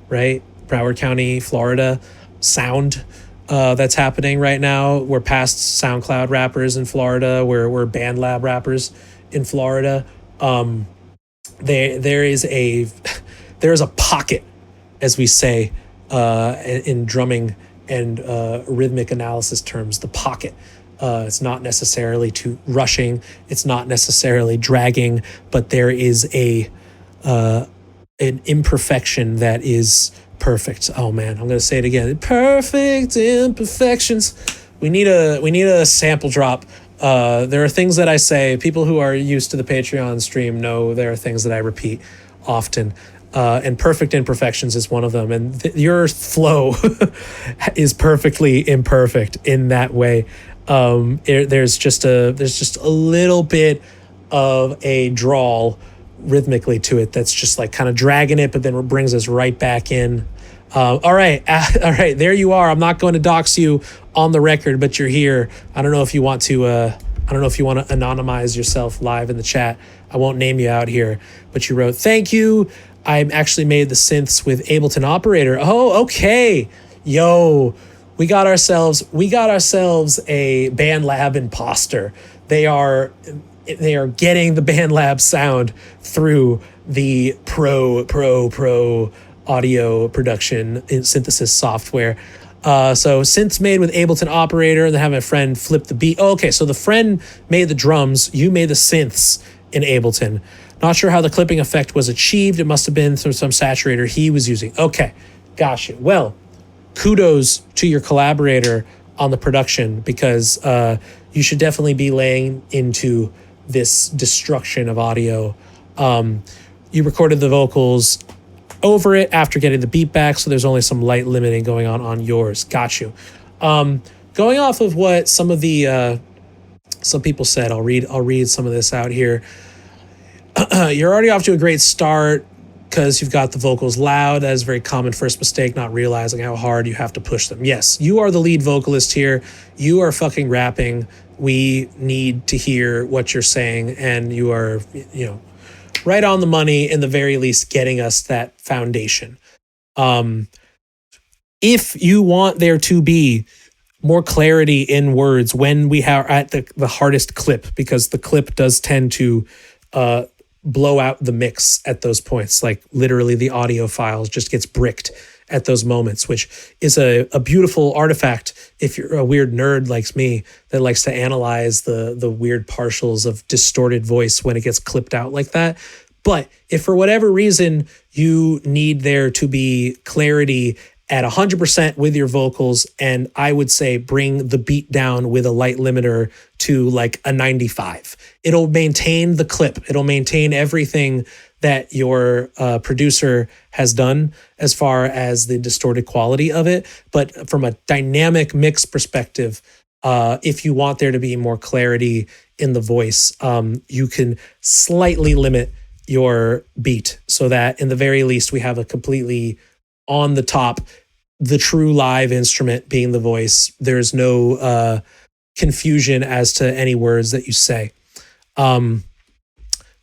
right? Broward County, Florida sound that's happening right now. We're past SoundCloud rappers in Florida. We're BandLab rappers in Florida. There is a pocket, as we say in drumming and rhythmic analysis terms. The pocket. It's not necessarily too rushing. It's not necessarily dragging, but there is an imperfection that is perfect. Oh man, I'm gonna say it again. Perfect imperfections. We need a sample drop. There are things that I say. People who are used to the Patreon stream know there are things that I repeat often. And perfect imperfections is one of them. And your flow is perfectly imperfect in that way. There's just a little bit of a drawl rhythmically to it that's just like kind of dragging it, but then it brings us right back in. All right, there you are. I'm not going to dox you on the record, but you're here. I don't know if you want to anonymize yourself live in the chat. I won't name you out here, but you wrote, "Thank you. I actually made the synths with Ableton Operator." Oh, okay. Yo, we got ourselves a Band Lab imposter. They are getting the Band Lab sound through the pro audio production and synthesis software. So synths made with Ableton Operator, and then having a friend flip the beat. Oh, okay, so the friend made the drums, you made the synths in Ableton. Not sure how the clipping effect was achieved. It must have been through some saturator he was using. Okay, gotcha. Well, kudos to your collaborator on the production, because you should definitely be laying into this destruction of audio. You recorded the vocals over it after getting the beat back, so there's only some light limiting going on yours. Got you. Going off of what some of the some people said, I'll read some of this out here. You're already off to a great start because you've got the vocals loud. That is a very common first mistake, not realizing how hard you have to push them. Yes, you are the lead vocalist here. You are fucking rapping. We need to hear what you're saying, and you are, right on the money, in the very least, getting us that foundation. If you want there to be more clarity in words when we are at the hardest clip, because the clip does tend to blow out the mix at those points. Like literally the audio files just gets bricked at those moments, which is a beautiful artifact if you're a weird nerd like me that likes to analyze the weird partials of distorted voice when it gets clipped out like that. But if for whatever reason you need there to be clarity at 100% with your vocals, and I would say bring the beat down with a light limiter to like a 95. It'll maintain the clip. It'll maintain everything that your producer has done as far as the distorted quality of it. But from a dynamic mix perspective, if you want there to be more clarity in the voice, you can slightly limit your beat so that in the very least we have a completely on the top, the true live instrument being the voice. There's no confusion as to any words that you say.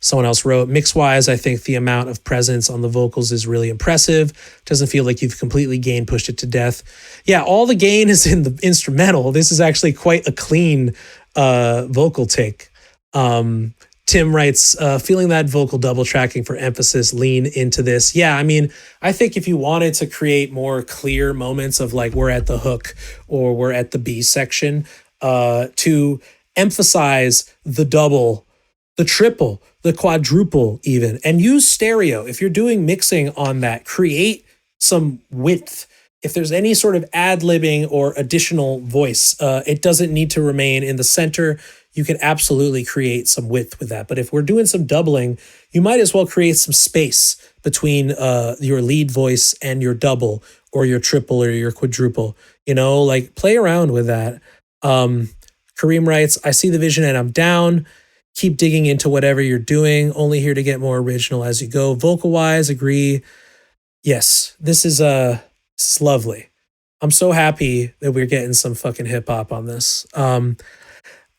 Someone else wrote, mix-wise, I think the amount of presence on the vocals is really impressive. Doesn't feel like you've completely gain pushed it to death. Yeah, all the gain is in the instrumental. This is actually quite a clean vocal take. Tim writes, feeling that vocal double tracking for emphasis, lean into this. Yeah, I mean, I think if you wanted to create more clear moments of like we're at the hook or we're at the B section, to emphasize the double, the triple, the quadruple even, and use stereo. If you're doing mixing on that, create some width. If there's any sort of ad-libbing or additional voice, it doesn't need to remain in the center. You can absolutely create some width with that. But if we're doing some doubling, you might as well create some space between your lead voice and your double or your triple or your quadruple. Like play around with that. Kareem writes, I see the vision and I'm down. Keep digging into whatever you're doing. Only here to get more original as you go. Vocal wise, agree. Yes, this is lovely. I'm so happy that we're getting some fucking hip hop on this.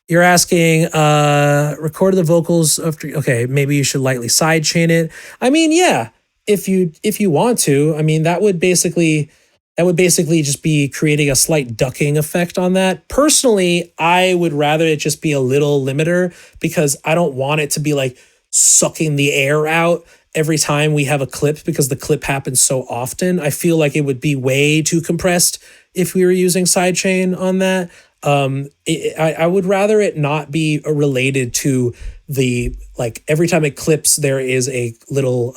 You're asking, record the vocals after. Okay, maybe you should lightly sidechain it. I mean, yeah, if you want to. I mean, that would basically just be creating a slight ducking effect on that. Personally, I would rather it just be a little limiter because I don't want it to be like sucking the air out every time we have a clip, because the clip happens so often. I feel like it would be way too compressed if we were using sidechain on that. I would rather it not be related to the, like, every time it clips, there is a little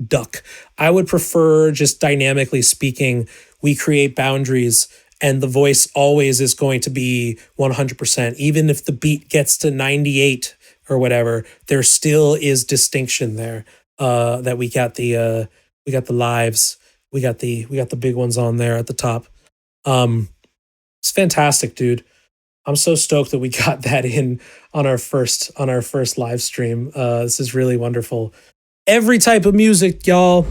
duck. I would prefer, just dynamically speaking, we create boundaries and the voice always is going to be 100%. Even if the beat gets to 98 or whatever, there still is distinction there. That we got the lives, we got the big ones on there at the top. It's fantastic, dude. I'm so stoked that we got that in on our first live stream. This is really wonderful. Every type of music, y'all.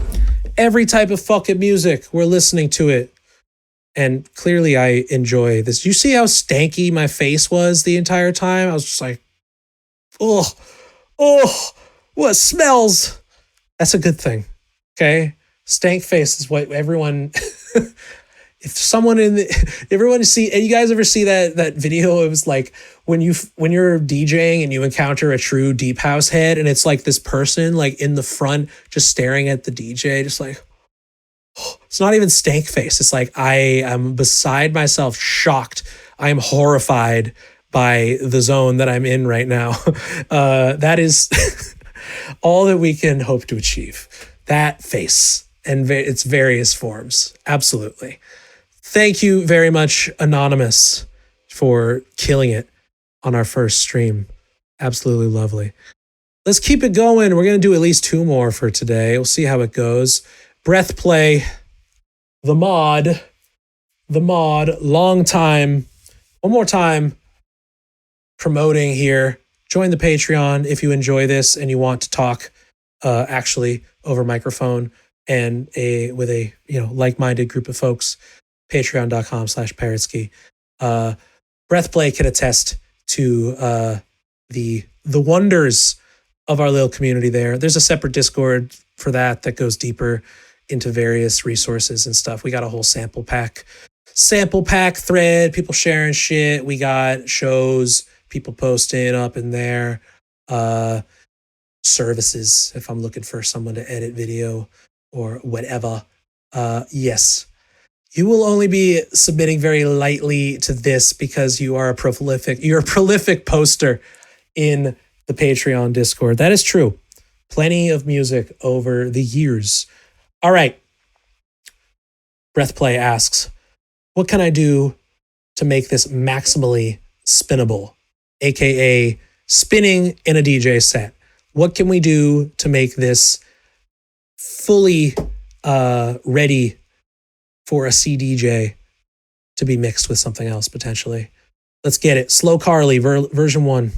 Every type of fucking music. We're listening to it. And clearly I enjoy this. You see how stanky my face was the entire time? I was just like, oh, what smells? That's a good thing. Okay? Stank face is what everyone if someone everyone see, and you guys ever see that video? It was like when you're DJing and you encounter a true deep house head, and it's like this person like in the front just staring at the DJ, just like, it's not even stank face. It's like, I am beside myself, shocked. I am horrified by the zone that I'm in right now. That is all that we can hope to achieve. That face and its various forms. Absolutely. Thank you very much, Anonymous, for killing it on our first stream. Absolutely lovely. Let's keep it going. We're going to do at least 2 more for today. We'll see how it goes. Breathplay, the mod, long time, one more time, promoting here. Join the Patreon if you enjoy this and you want to talk actually over microphone and with a like-minded group of folks. Patreon.com/Parrotsky. Breathplay can attest to the wonders of our little community there. There's a separate Discord for that goes deeper into various resources and stuff. We got a whole sample pack thread, people sharing shit. We got shows, people posting up in there, services if I'm looking for someone to edit video or whatever. Yes, you will only be submitting very lightly to this because you're a prolific poster in the Patreon Discord. That is true. Plenty of music over the years. All right. Breathplay asks, what can I do to make this maximally spinnable, aka spinning in a DJ set? What can we do to make this fully ready for a CDJ to be mixed with something else potentially? Let's get it. Slow Carly, version 1.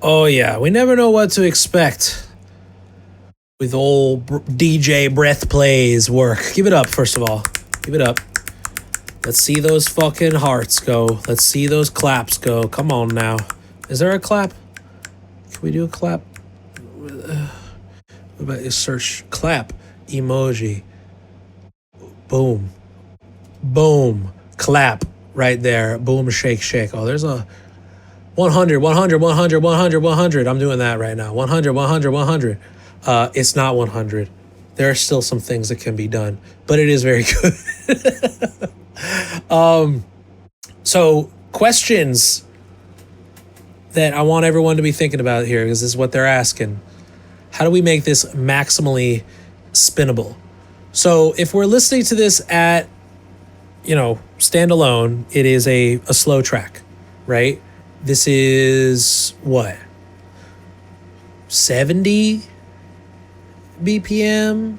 Oh yeah, we never know what to expect with old DJ Breathplay's work. Give it up, first of all. Give it up. Let's see those fucking hearts go. Let's see those claps go. Come on now. Is there a clap? Can we do a clap? What about you search clap emoji? Boom. Boom. Clap right there. Boom, shake, shake. Oh, there's a 100, 100, 100, 100, 100. I'm doing that right now. 100, 100, 100. It's not 100. There are still some things that can be done, but it is very good. So questions that I want everyone to be thinking about here, because this is what they're asking. How do we make this maximally spinnable? So if we're listening to this at, standalone, it is a slow track, right? This is what? 70 BPM?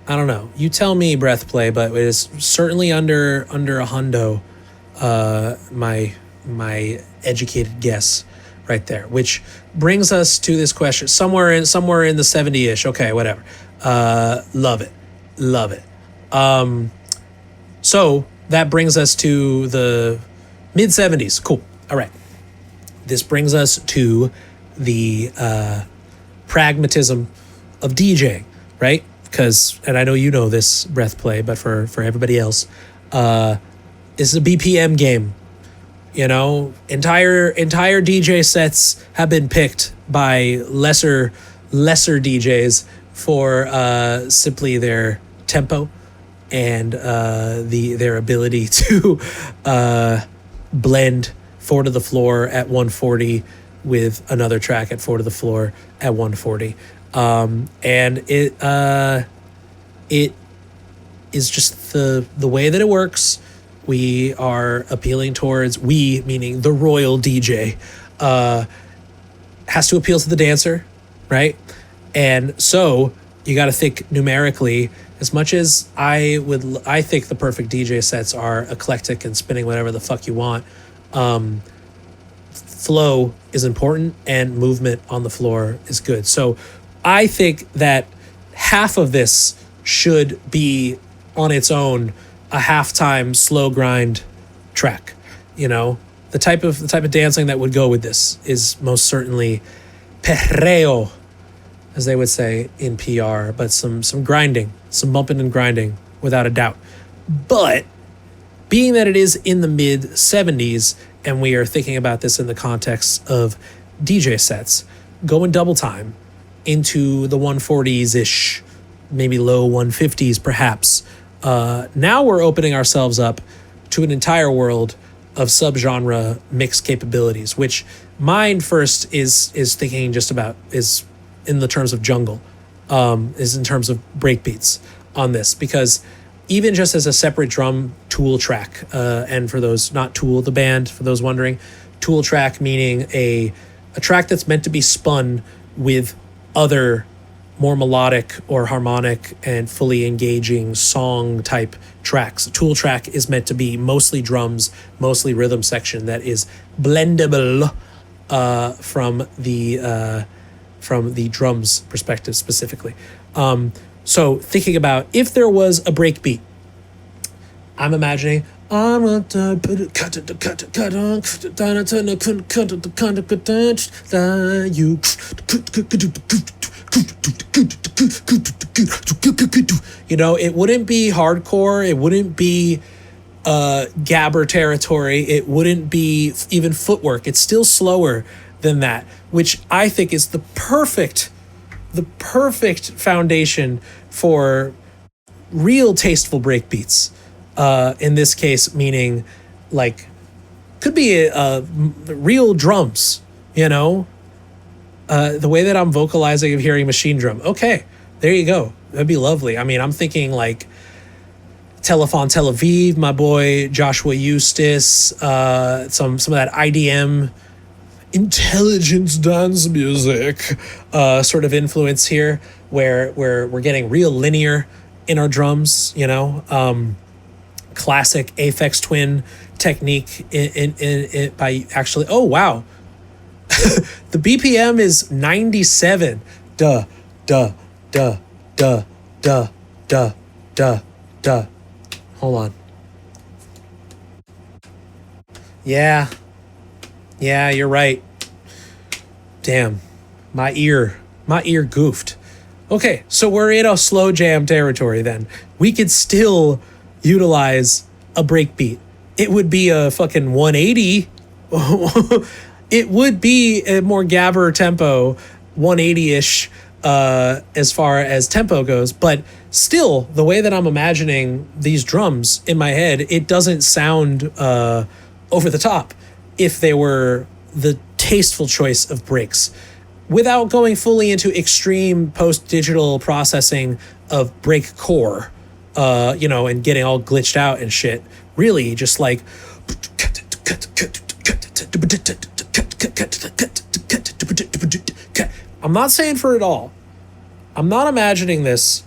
I don't know. You tell me, Breathplay, but it is certainly under a hundo. My educated guess right there, which brings us to this question somewhere in the 70-ish. Okay, whatever. Love it. So that brings us to the mid 70s. Cool. All right. This brings us to the pragmatism of DJing, right? Because, and I know you know this, Breathplay, but for everybody else, it's a BPM game. Entire DJ sets have been picked by lesser DJs for simply their tempo and their ability to blend 4 to the floor at 140 with another track at 4 to the floor at 140. And it is just the way that it works. We are appealing towards, we meaning the royal DJ, has to appeal to the dancer, right? And so you got to think numerically. As much as I think the perfect DJ sets are eclectic and spinning whatever the fuck you want. Flow is important and movement on the floor is good. So I think that half of this should be on its own a halftime slow grind track. The type of dancing that would go with this is most certainly perreo, as they would say in PR, but some grinding, some bumping and grinding without a doubt. But being that it is in the mid 70s and we are thinking about this in the context of DJ sets, going double time into the 140s-ish, maybe low 150s perhaps. Now we're opening ourselves up to an entire world of subgenre mix capabilities, which mine first is thinking just about is in the terms of jungle, is in terms of breakbeats on this, because even just as a separate drum tool track, and for those not Tool the band, for those wondering, tool track meaning a track that's meant to be spun with other more melodic or harmonic and fully engaging song type tracks. A tool track is meant to be mostly drums, mostly rhythm section that is blendable from the drums perspective specifically. So thinking about if there was a breakbeat, I'm imagining it wouldn't be hardcore, it wouldn't be gabber territory, it wouldn't be even footwork. It's still slower than that, which I think is the perfect foundation for real tasteful breakbeats. In this case, meaning like could be real drums, the way that I'm vocalizing of hearing machine drum. Okay, there you go. That'd be lovely. I mean, I'm thinking like Telephone Tel Aviv, my boy Joshua Eustace, some of that IDM intelligence dance music sort of influence here, where we're getting real linear in our drums, classic Aphex Twin technique in by actually, oh wow. The BPM is 97. Duh, duh, duh, duh, duh, duh, duh, duh. Hold on. Yeah, you're right. Damn, my ear goofed. Okay, so we're in a slow jam territory then. We could still utilize a breakbeat. It would be a fucking 180. It would be a more gabber tempo, 180-ish as far as tempo goes, but still, the way that I'm imagining these drums in my head, it doesn't sound over the top if they were the tasteful choice of breaks. Without going fully into extreme post-digital processing of break core, and getting all glitched out and shit. Really, just like... I'm not saying for it all. I'm not imagining this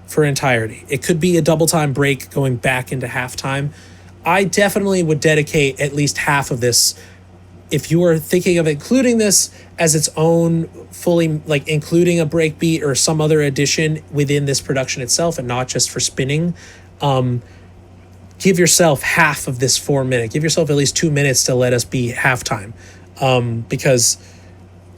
for entirety. It could be a double time break going back into halftime. I definitely would dedicate at least half of this. If you are thinking of including this as its own fully, like including a breakbeat or some other addition within this production itself and not just for spinning, give yourself half of this 4 minute. Give yourself at least 2 minutes to let us be halftime. Because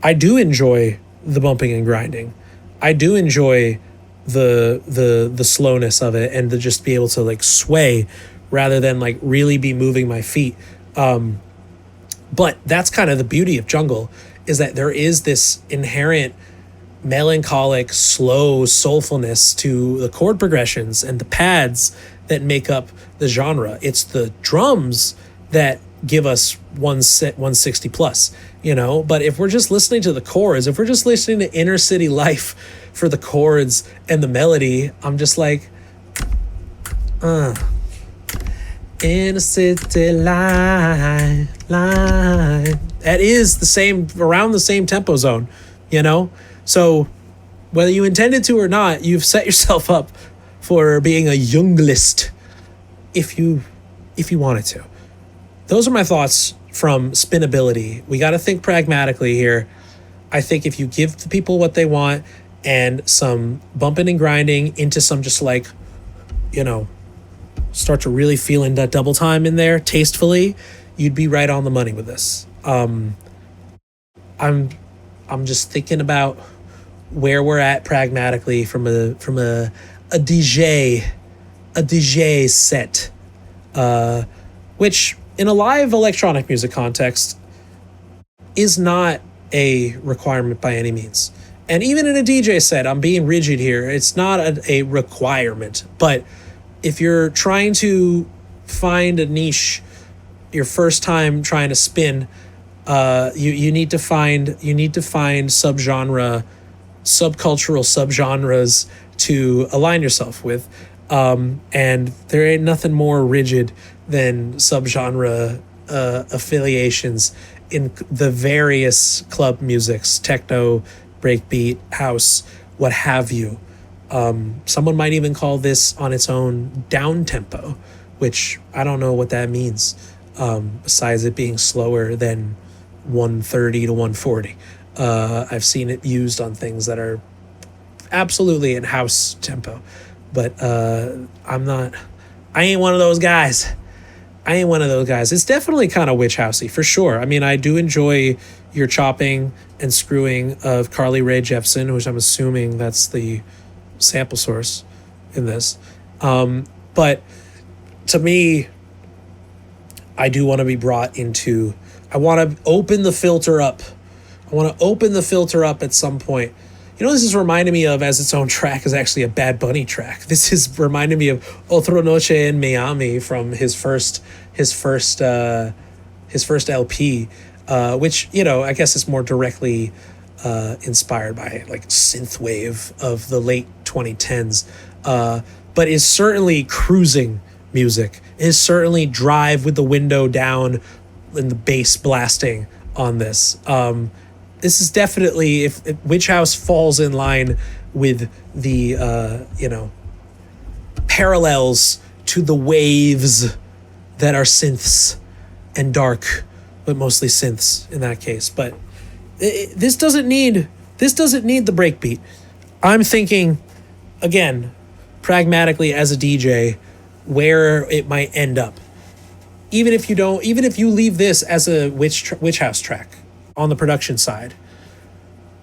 I do enjoy the bumping and grinding. I do enjoy the slowness of it and to just be able to like sway rather than like really be moving my feet. But that's kind of the beauty of jungle, is that there is this inherent melancholic, slow soulfulness to the chord progressions and the pads that make up the genre. It's the drums that give us 160 plus, but if we're just listening to the chords, if we're just listening to Inner City Life for the chords and the melody, I'm just like, Inner City line. That is around the same tempo zone, So whether you intended to or not, you've set yourself up for being a junglist if you wanted to. Those are my thoughts from spinability. We got to think pragmatically here. I think if you give the people what they want and some bumping and grinding into some just like, start to really feel in that double time in there tastefully, you'd be right on the money with this. I'm just thinking about where we're at pragmatically from a DJ set, which in a live electronic music context is not a requirement by any means. And even in a DJ set, I'm being rigid here, it's not a requirement. But if you're trying to find a niche, your first time trying to spin, you need to find subcultural subgenres to align yourself with. And there ain't nothing more rigid than subgenre affiliations in the various club musics, techno, breakbeat, house, what have you. Someone might even call this on its own down tempo, which I don't know what that means, besides it being slower than 130 to 140. I've seen it used on things that are absolutely in house tempo, but I ain't one of those guys. It's definitely kind of witch housey for sure. I mean, I do enjoy your chopping and screwing of Carly Rae Jepsen, which I'm assuming that's the sample source in this. But to me, I do want to be brought into, I want to open the filter up. At some point. This is reminding me of, as its own track, is actually a Bad Bunny track. This is reminding me of Otro Noche in Miami from his first LP, which, I guess is more directly inspired by like synthwave of the late 2010s, but is certainly cruising music. Is certainly drive with the window down and the bass blasting on this. This is definitely, if Witch House falls in line with the, parallels to the waves that are synths and dark, but mostly synths in that case. But This doesn't need the breakbeat. I'm thinking, again, pragmatically as a DJ, where it might end up. Even if you leave this as a witch house track on the production side,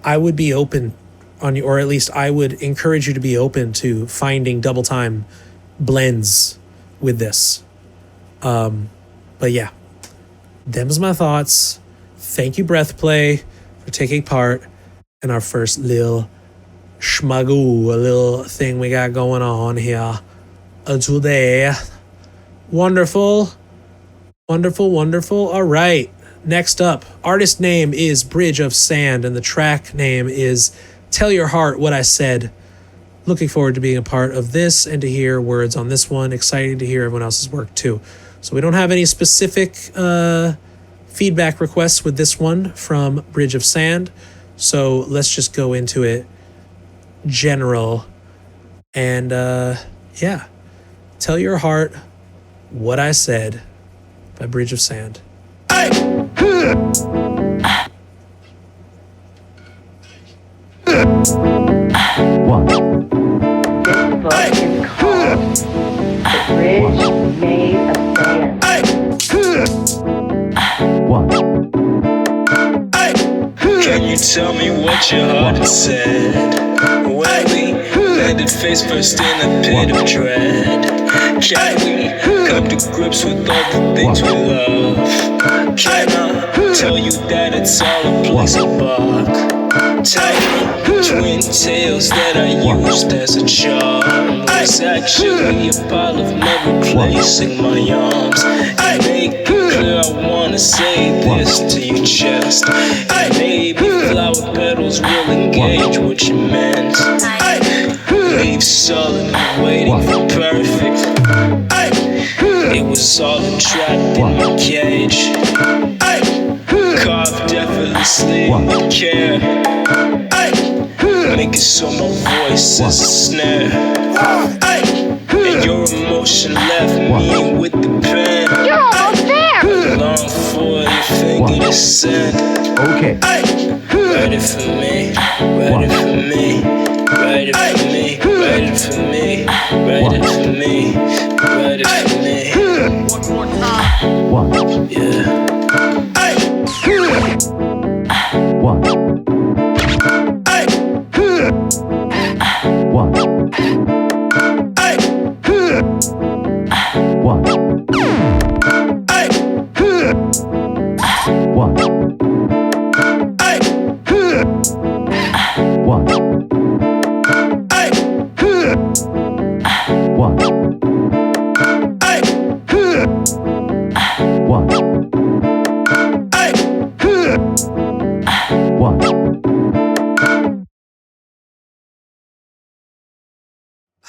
I would be open on you, or at least I would encourage you to be open to finding double time blends with this. But yeah, them's my thoughts. Thank you, Breathplay, for taking part in our first little schmagoo, a little thing we got going on here today. Wonderful. All right. Next up, artist name is Bridge of Sand, and the track name is Tell Your Heart What I Said. Looking forward to being a part of this and to hear words on this one. Excited to hear everyone else's work too. So we don't have any specific feedback requests with this one from Bridge of Sand. So let's just go into it general. And yeah, Tell Your Heart What I Said by Bridge of Sand. One. This book is called The Bridge Made of Sand. One. Can you tell me what your heart had said? When we landed face first in a pit of dread, can we come to grips with all the things we love? Can I tell you that it's all a place above? Tiny twin tails that I used as a charm was actually a pile of mud replacing my arms. And make it clear I wanna say this to your chest, and maybe flower petals will engage what you meant. Leave sullen waiting for perfect. It was all entrapped in my cage, carved effortlessly with care, make it so my voice is a snare, and your emotion left me with the pen. You're almost there! Long for your finger to send. Okay. Write it for me, write it for me, write it for me, write it for me, write it for me, write it for me. One more time. One. Yeah. One. One.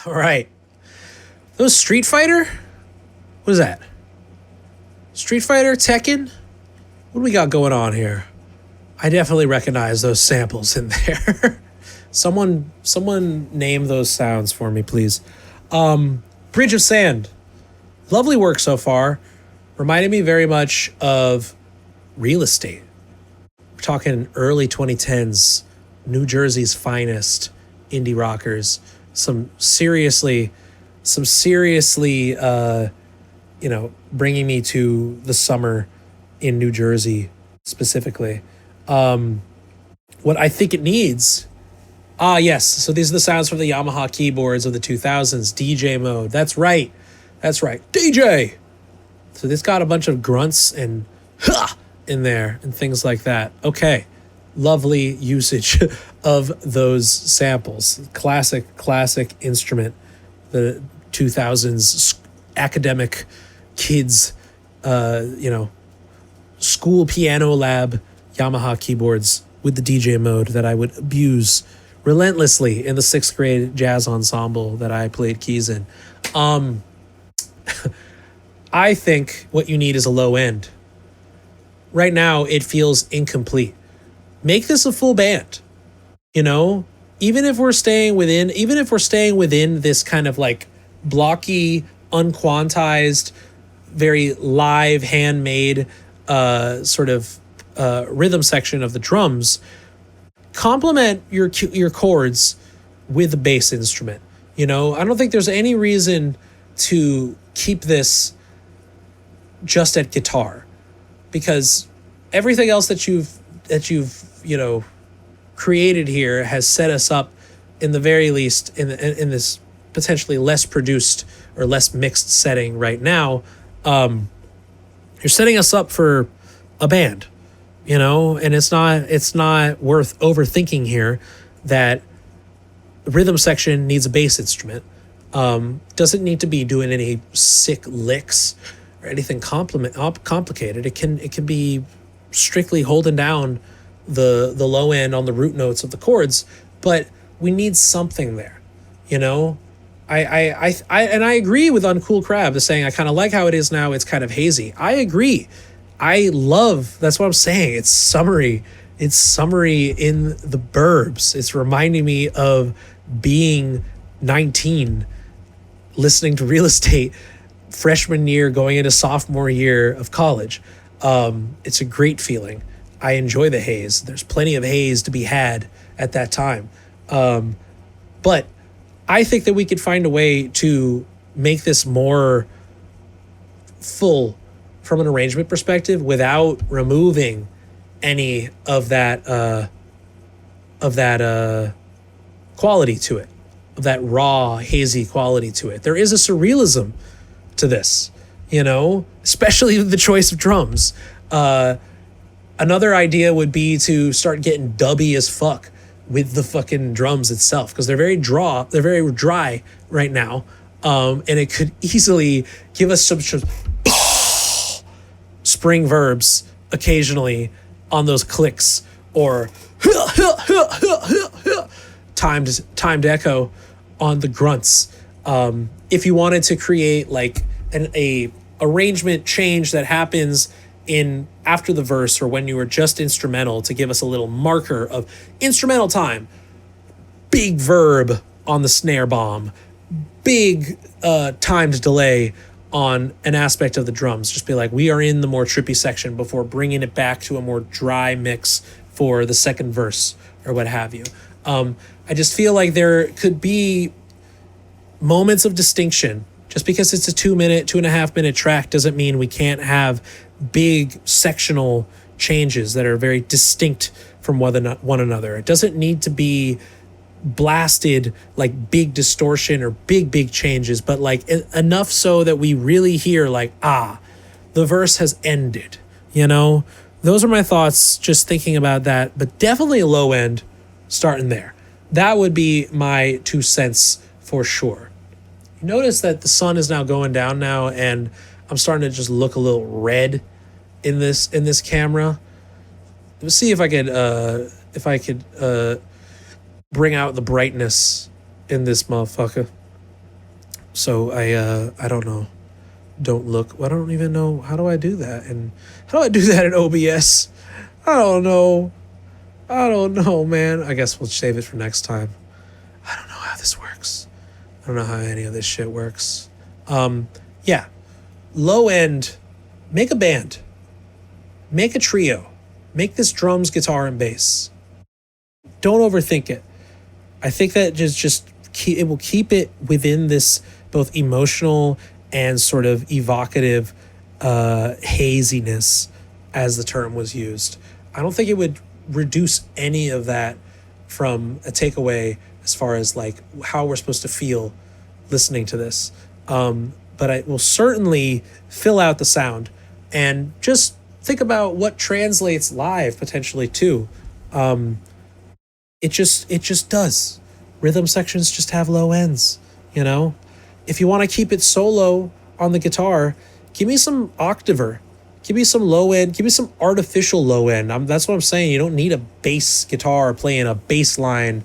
All right. Those Street Fighter? What is that? Street Fighter? Tekken? What do we got going on here? I definitely recognize those samples in there. Someone name those sounds for me, please. Bridge of Sand. Lovely work so far. Reminded me very much of Real Estate. We're talking early 2010s, New Jersey's finest indie rockers. Some seriously, bringing me to the summer in New Jersey specifically. What I think it needs. Yes. So these are the sounds from the Yamaha keyboards of the 2000s. DJ mode. That's right. DJ. So this got a bunch of grunts and in there and things like that. Okay. Lovely usage of those samples. Classic instrument. The 2000s academic kids, school piano lab Yamaha keyboards with the DJ mode that I would abuse relentlessly in the 6th grade jazz ensemble that I played keys in. I think what you need is a low end. Right now, it feels incomplete. Make this a full band. Even if we're staying within this kind of like blocky, unquantized, very live, handmade sort of rhythm section of the drums, complement your chords with a bass instrument. You know, I don't think there's any reason to keep this just at guitar, because everything else that you've created here has set us up, in the very least, in this potentially less produced or less mixed setting right now. You're setting us up for a band, and it's not worth overthinking here that the rhythm section needs a bass instrument. Doesn't need to be doing any sick licks or anything complicated. It can be strictly holding down the low end on the root notes of the chords, but we need something there, I agree with Uncool Crab, the saying, I kind of like how it is now, it's kind of hazy. I agree. That's what I'm saying. It's summery. It's summery in the burbs. It's reminding me of being 19, listening to Real Estate freshman year, going into sophomore year of college. It's a great feeling. I enjoy the haze. There's plenty of haze to be had at that time. But I think that we could find a way to make this more full from an arrangement perspective without removing any of that quality to it, of that raw, hazy quality to it. There is a surrealism to this, especially the choice of drums. Another idea would be to start getting dubby as fuck with the fucking drums itself, because they're very dry right now, and it could easily give us some spring verbs occasionally on those clicks, or timed echo on the grunts. If you wanted to create like a arrangement change that happens in after the verse, or when you were just instrumental, to give us a little marker of instrumental time, big verb on the snare bomb, big timed delay on an aspect of the drums. Just be like, we are in the more trippy section before bringing it back to a more dry mix for the second verse or what have you. I just feel like there could be moments of distinction. Just because it's a 2.5 minute track doesn't mean we can't have big sectional changes that are very distinct from one another. It doesn't need to be blasted like big distortion or big changes, but like enough so that we really hear like, the verse has ended. Those are my thoughts just thinking about that, but definitely a low end starting there. That would be my 2 cents for sure. You notice that the sun is now going down now, and I'm starting to just look a little red in this camera. Let's see if I could bring out the brightness in this motherfucker. So I don't know. Don't look. I don't even know, how do I do that? And how do I do that in OBS? I don't know, man. I guess we'll save it for next time. I don't know how this works. I don't know how any of this shit works. Yeah. Low end, make a band. Make a trio. Make this drums, guitar, and bass. Don't overthink it. I think that it will keep it within this both emotional and sort of evocative haziness, as the term was used. I don't think it would reduce any of that from a takeaway as far as like how we're supposed to feel listening to this. But it will certainly fill out the sound, and just think about what translates live potentially too. It just does. Rhythm sections just have low ends, If you want to keep it solo on the guitar, give me some octaver. Give me some low end. Give me some artificial low end. That's what I'm saying. You don't need a bass guitar playing a bass line,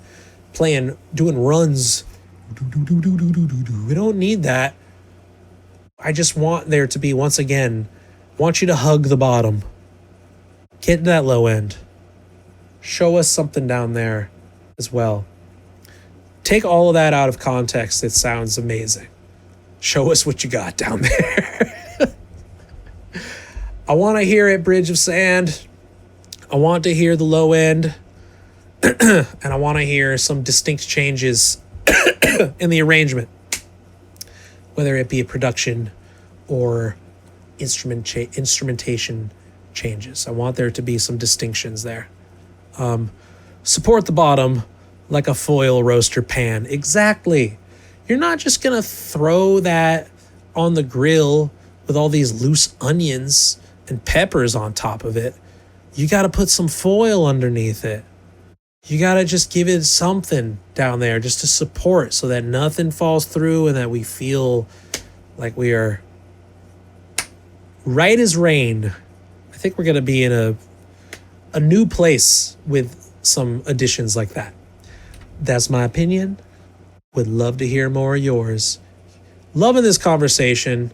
doing runs. We don't need that. I just want there to be, once again, want you to hug the bottom. Get to that low end. Show us something down there as well. Take all of that out of context. It sounds amazing. Show us what you got down there. I want to hear it, Bridge of Sand. I want to hear the low end, and I want to hear some distinct changes in the arrangement, whether it be a production or instrumentation changes. I want there to be some distinctions there. Support the bottom like a foil roaster pan. Exactly. You're not just going to throw that on the grill with all these loose onions and peppers on top of it. You got to put some foil underneath it. You got to just give it something down there just to support so that nothing falls through and that we feel like we are right as rain. I think we're going to be in a new place with some additions like that. That's my opinion. Would love to hear more of yours. Loving this conversation.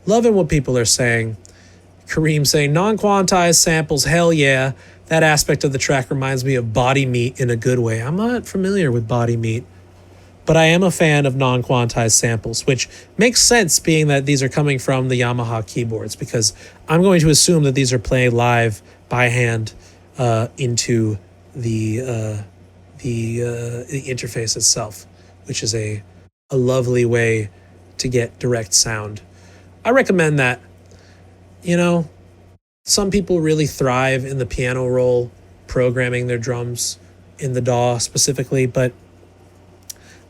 Loving what people are saying. Kareem saying non-quantized samples, hell yeah. That aspect of the track reminds me of Body Meat in a good way. I'm not familiar with Body Meat, but I am a fan of non-quantized samples, which makes sense being that these are coming from the Yamaha keyboards, because I'm going to assume that these are played live by hand into the interface itself, which is a lovely way to get direct sound. I recommend that. You know, some people really thrive in the piano roll, programming their drums in the DAW specifically, but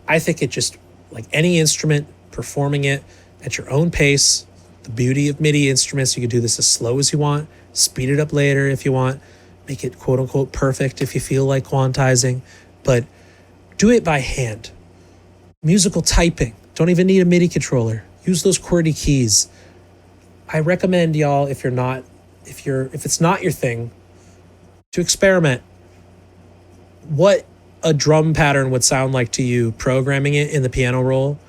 I think it just, like any instrument, performing it at your own pace. The beauty of MIDI instruments, you can do this as slow as you want, speed it up later if you want, make it quote unquote perfect if you feel like quantizing, but do it by hand. Musical typing, don't even need a MIDI controller. Use those QWERTY keys. I recommend y'all, if it's not your thing, to experiment. What a drum pattern would sound like to you programming it in the piano roll,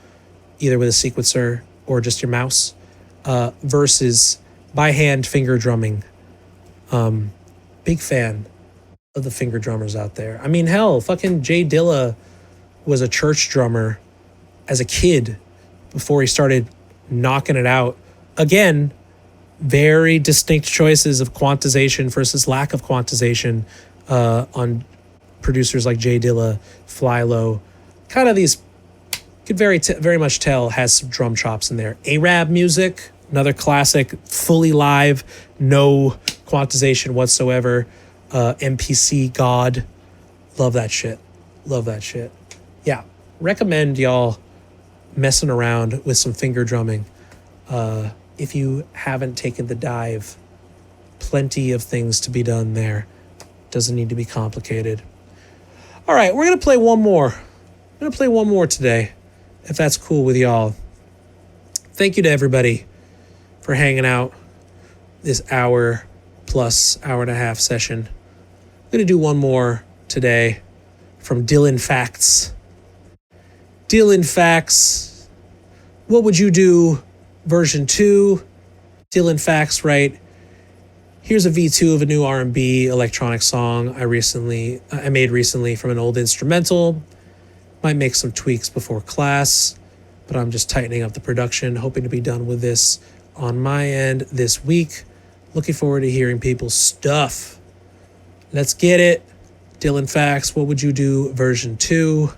either with a sequencer or just your mouse, versus by hand finger drumming. Big fan of the finger drummers out there. I mean, hell, fucking Jay Dilla was a church drummer as a kid before he started knocking it out. Again, very distinct choices of quantization versus lack of quantization on producers like Jay Dilla, Fly Low. Kind of these, could very much tell has some drum chops in there. Arab music, another classic, fully live, no quantization whatsoever. MPC God, love that shit. Yeah, recommend y'all messing around with some finger drumming. If you haven't taken the dive, plenty of things to be done there. Doesn't need to be complicated. All right, we're going to play one more. I'm going to play one more today, if that's cool with y'all. Thank you to everybody for hanging out this hour plus hour and a half session. I'm going to do one more today from Dylan Facts. Dylan Facts, what would you do? Version 2, Dylan Facts, right? Here's a V2 of a new R&B electronic song I made recently from an old instrumental. Might make some tweaks before class, but I'm just tightening up the production, hoping to be done with this on my end this week. Looking forward to hearing people's stuff. Let's get it. Dylan Facts, what would you do? Version 2.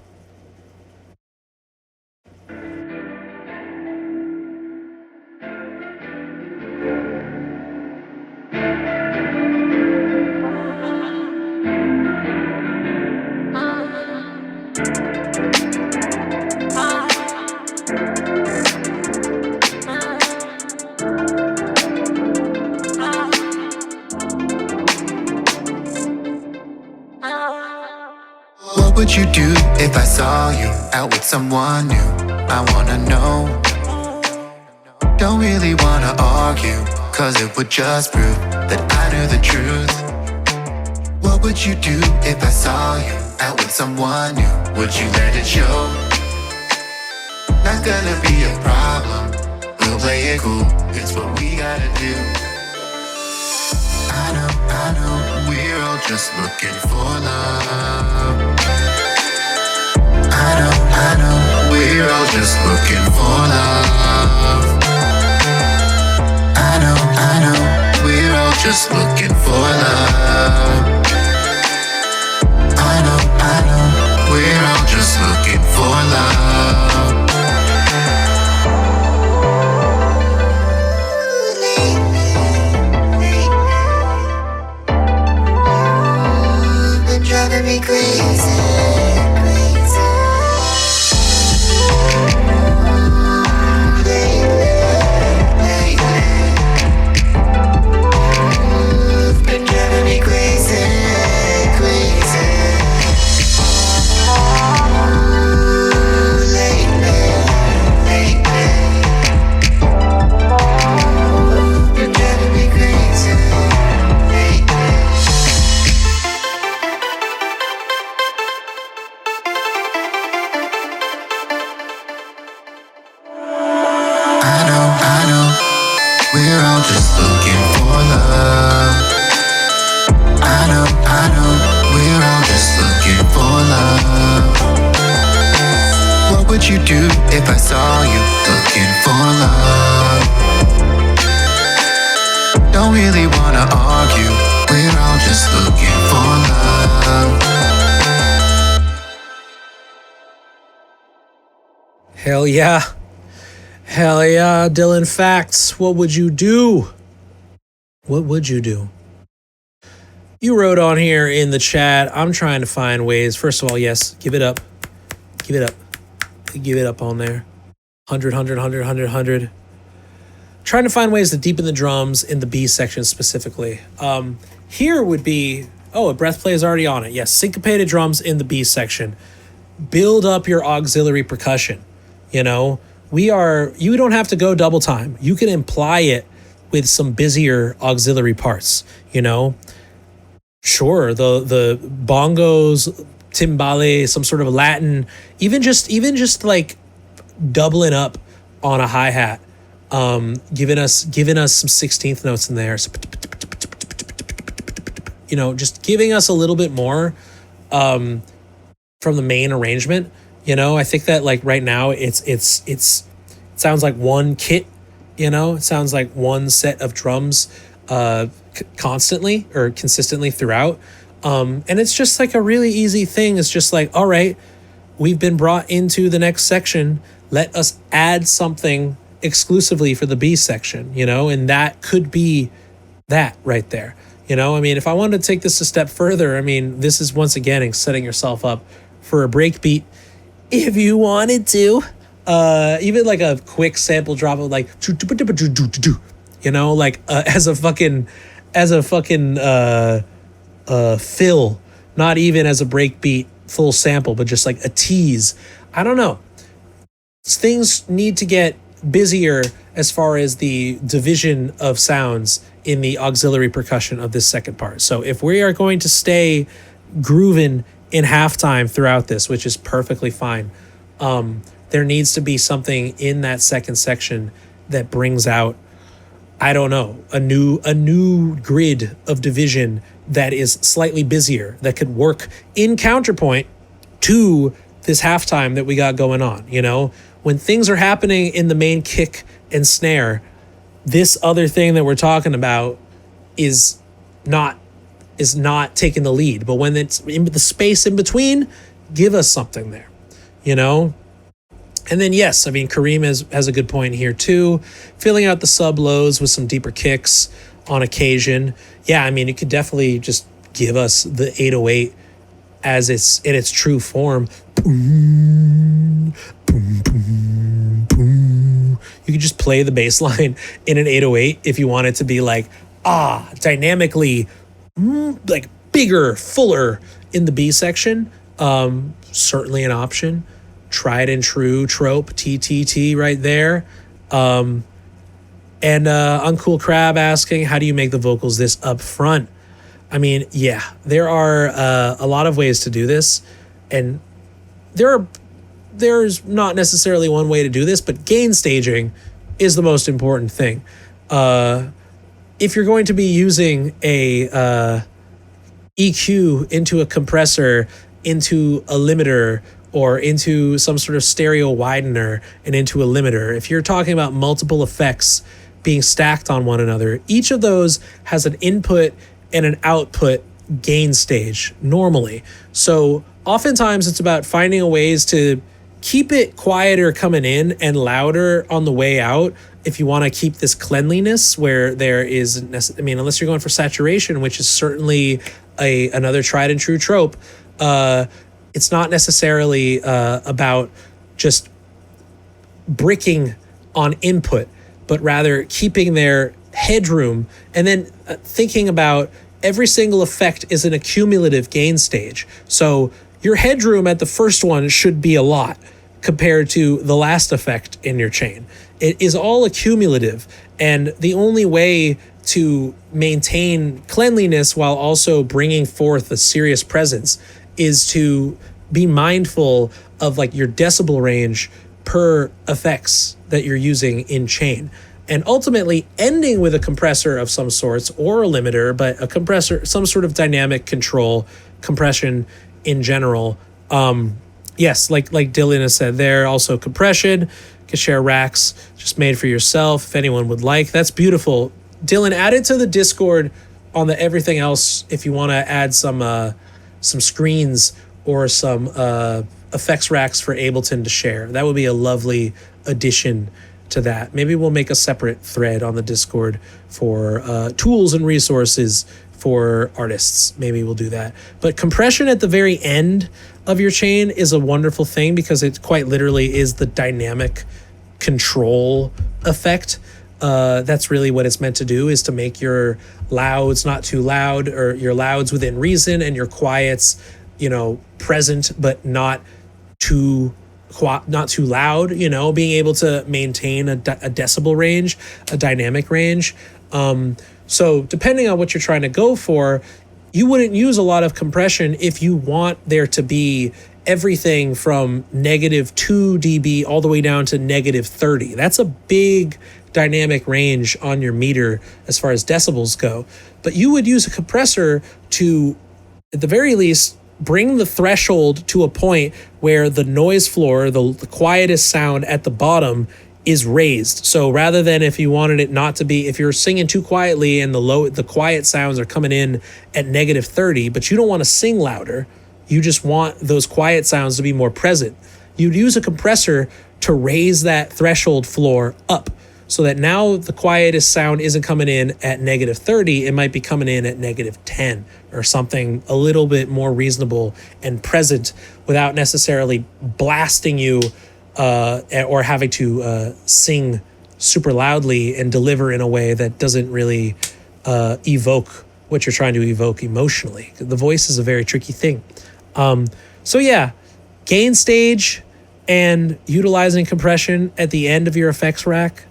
What would you do if I saw you out with someone new? I wanna know. Don't really wanna argue, cause it would just prove that I knew the truth. What would you do if I saw you out with someone new? Would you let it show? Not gonna be a problem, we'll play it cool, it's what we gotta do. I know, we're all just looking for love. I know, we're all just looking for love. I know, we're all just looking for love. would you do if I saw you looking for love? Don't really wanna argue, we're all just looking for love. Hell yeah. Hell yeah, Dylan Facts. What would you do? What would you do? You wrote on here in the chat, I'm trying to find ways. First of all, yes, give it up. Give it up. Give it up on there. 100, 100, 100, 100, 100. Trying to find ways to deepen the drums in the B section specifically. Here would be, oh, a Breathplay is already on it. Yes, syncopated drums in the B section. Build up your auxiliary percussion. You know, you don't have to go double time. You can imply it with some busier auxiliary parts, you know. Sure, the bongos, timbale, some sort of Latin, even just like doubling up on a hi-hat, giving us some 16th notes in there. So, you know, just giving us a little bit more from the main arrangement. You know, I think that like right now it sounds like one kit, you know, it sounds like one set of drums constantly or consistently throughout. And it's just like a really easy thing. It's just like, all right, we've been brought into the next section. Let us add something exclusively for the B section, you know, and that could be that right there. You know, I mean, if I wanted to take this a step further, I mean, this is once again setting yourself up for a breakbeat if you wanted to. Even like a quick sample drop of like, you know, like as a fucking fill, not even as a breakbeat full sample, but just like a tease. I don't know. Things need to get busier as far as the division of sounds in the auxiliary percussion of this second part. So if we are going to stay grooving in halftime throughout this, which is perfectly fine, there needs to be something in that second section that brings out, I don't know, a new grid of division that is slightly busier, that could work in counterpoint to this halftime that we got going on. You know, when things are happening in the main kick and snare, this other thing that we're talking about is not taking the lead. But when it's in the space in between, give us something there, you know? And then, yes, I mean, Kareem has a good point here too. Filling out the sub lows with some deeper kicks on occasion. Yeah, I mean, it could definitely just give us the 808 as it's in its true form. Boom, boom, boom, boom. You could just play the bass line in an 808 if you want it to be like, dynamically, like bigger, fuller in the B section. Certainly an option. Tried and true trope, TTT right there. And Uncool Crab asking, how do you make the vocals this up front? I mean, yeah, there are a lot of ways to do this. And there's not necessarily one way to do this, but gain staging is the most important thing. If you're going to be using a EQ into a compressor, into a limiter, or into some sort of stereo widener and into a limiter, if you're talking about multiple effects being stacked on one another, each of those has an input and an output gain stage normally. So oftentimes it's about finding a ways to keep it quieter coming in and louder on the way out if you want to keep this cleanliness where there is, I mean, unless you're going for saturation, which is certainly another tried and true trope, it's not necessarily about just bricking on input, but rather keeping their headroom and then thinking about every single effect is an accumulative gain stage. So your headroom at the first one should be a lot compared to the last effect in your chain. It is all accumulative, and the only way to maintain cleanliness while also bringing forth a serious presence is to be mindful of like your decibel range per effects that you're using in chain, and ultimately ending with a compressor of some sorts or a limiter, but a compressor, some sort of dynamic control, compression in general, Yes, like Dylan has said there, also compression, can share racks just made for yourself if anyone would like. That's beautiful. Dylan, add it to the Discord on the everything else if you want to add some screens or some effects racks for Ableton to share. That would be a lovely addition to that. Maybe we'll make a separate thread on the Discord for tools and resources for artists. Maybe we'll do that. But compression at the very end of your chain is a wonderful thing because it quite literally is the dynamic control effect. That's really what it's meant to do, is to make your louds not too loud, or your louds within reason, and your quiets, present but not too loud, being able to maintain a decibel range, a dynamic range. So depending on what you're trying to go for, you wouldn't use a lot of compression if you want there to be everything from -2 dB all the way down to -30. That's a big dynamic range on your meter as far as decibels go. But you would use a compressor to, at the very least, bring the threshold to a point where the noise floor, the quietest sound at the bottom, is raised. So rather than if you wanted it not to be, if you're singing too quietly and the quiet sounds are coming in at -30, but you don't want to sing louder, you just want those quiet sounds to be more present, you'd use a compressor to raise that threshold floor up so that now the quietest sound isn't coming in at -30, it might be coming in at -10 or something a little bit more reasonable and present without necessarily blasting you or having to sing super loudly and deliver in a way that doesn't really evoke what you're trying to evoke emotionally. The voice is a very tricky thing. So yeah, gain stage and utilizing compression at the end of your effects rack,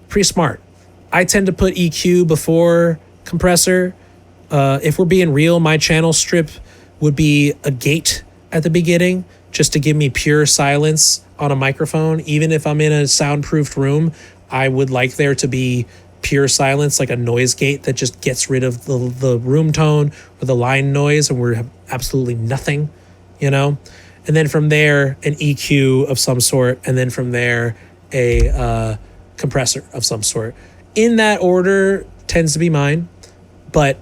pretty smart. I tend to put EQ before compressor. If we're being real, my channel strip would be a gate at the beginning, just to give me pure silence on a microphone. Even if I'm in a soundproofed room, I would like there to be pure silence, like a noise gate that just gets rid of the room tone or the line noise, and we're absolutely nothing, And then from there, an EQ of some sort, and then from there, a compressor of some sort. In that order tends to be mine, but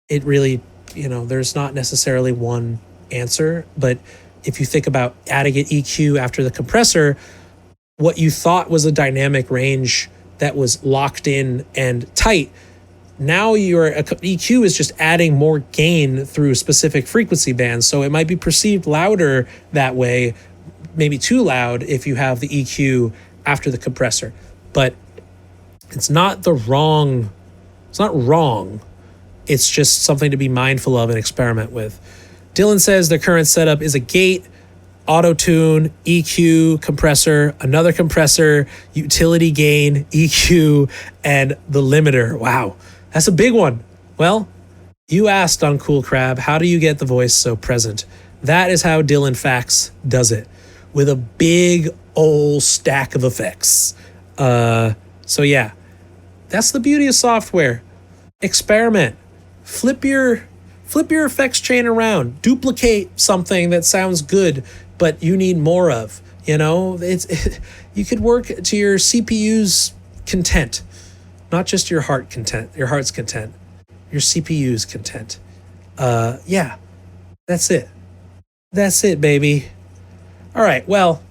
it really, there's not necessarily one answer. But if you think about adding an EQ after the compressor, what you thought was a dynamic range that was locked in and tight, now your EQ is just adding more gain through specific frequency bands. So it might be perceived louder that way, maybe too loud if you have the EQ after the compressor. But it's not wrong. It's just something to be mindful of and experiment with. Dylan says the current setup is a gate, auto-tune, EQ, compressor, another compressor, utility gain, EQ, and the limiter. Wow, that's a big one. Well, you asked on Cool Crab, how do you get the voice so present? That is how Dylan Fax does it, with a big old stack of effects. So yeah, that's the beauty of software. Experiment. Flip your effects chain around. Duplicate something that sounds good, but you need more of. You could work to your CPU's content, not just your heart's content, your CPU's content. Yeah, that's it. That's it, baby. All right, well,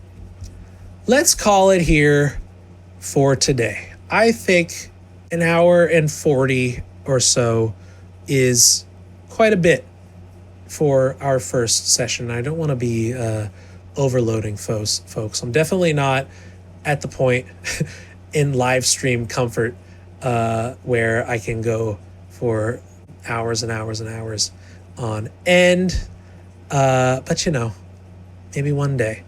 let's call it here for today. I think an hour and 40 or so is quite a bit for our first session. I don't want to be overloading folks. I'm definitely not at the point in live stream comfort where I can go for hours and hours and hours on end. But maybe one day.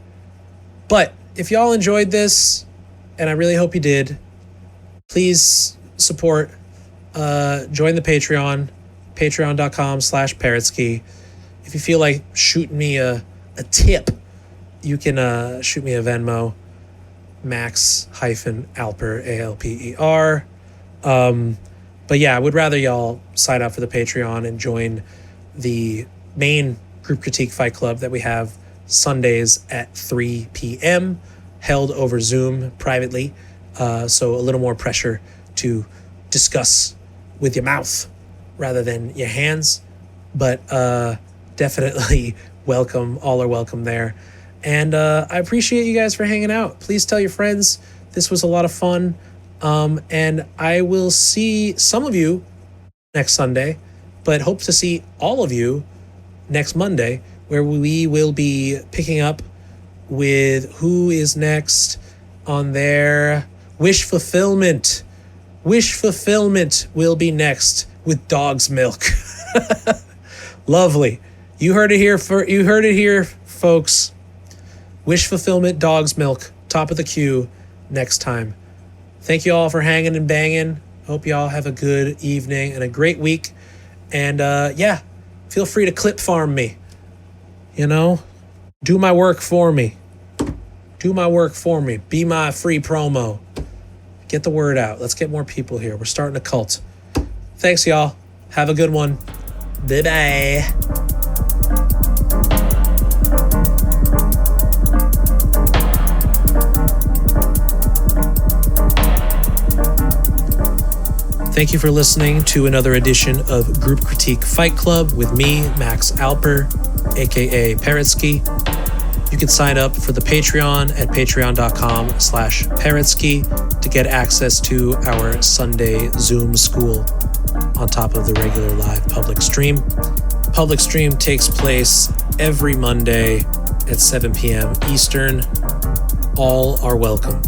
But if y'all enjoyed this, and I really hope you did, please support, join the Patreon, patreon.com/parrotski. If you feel like shooting me a tip, you can shoot me a Venmo, Max-Alper, ALPER. But yeah, I would rather y'all sign up for the Patreon and join the main Group Critique Fight Club that we have Sundays at 3 p.m. held over Zoom privately. So a little more pressure to discuss with your mouth rather than your hands. But definitely welcome. All are welcome there. And I appreciate you guys for hanging out. Please tell your friends. This was a lot of fun. And I will see some of you next Sunday, but hope to see all of you next Monday, where we will be picking up with who is next on their wish fulfillment. Wish fulfillment will be next with Dog's Milk. Lovely. You heard it here, folks. Wish fulfillment, Dog's Milk, top of the queue next time. Thank you all for hanging and banging. Hope you all have a good evening and a great week. And yeah, feel free to clip farm me. You know, do my work for me. Do my work for me. Be my free promo. Get the word out. Let's get more people here. We're starting a cult. Thanks, y'all. Have a good one. Bye-bye. Thank you for listening to another edition of Group Critique Fight Club with me, Max Alper, aka Parrotsky. You can sign up for the Patreon at patreon.com/Parrotsky to get access to our Sunday Zoom school on top of the regular live public stream. Public stream takes place every Monday at 7 p.m. Eastern. All are welcome.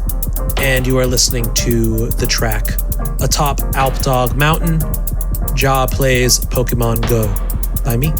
And you are listening to the track Atop Alp Dog Mountain, Ja plays Pokemon Go by me.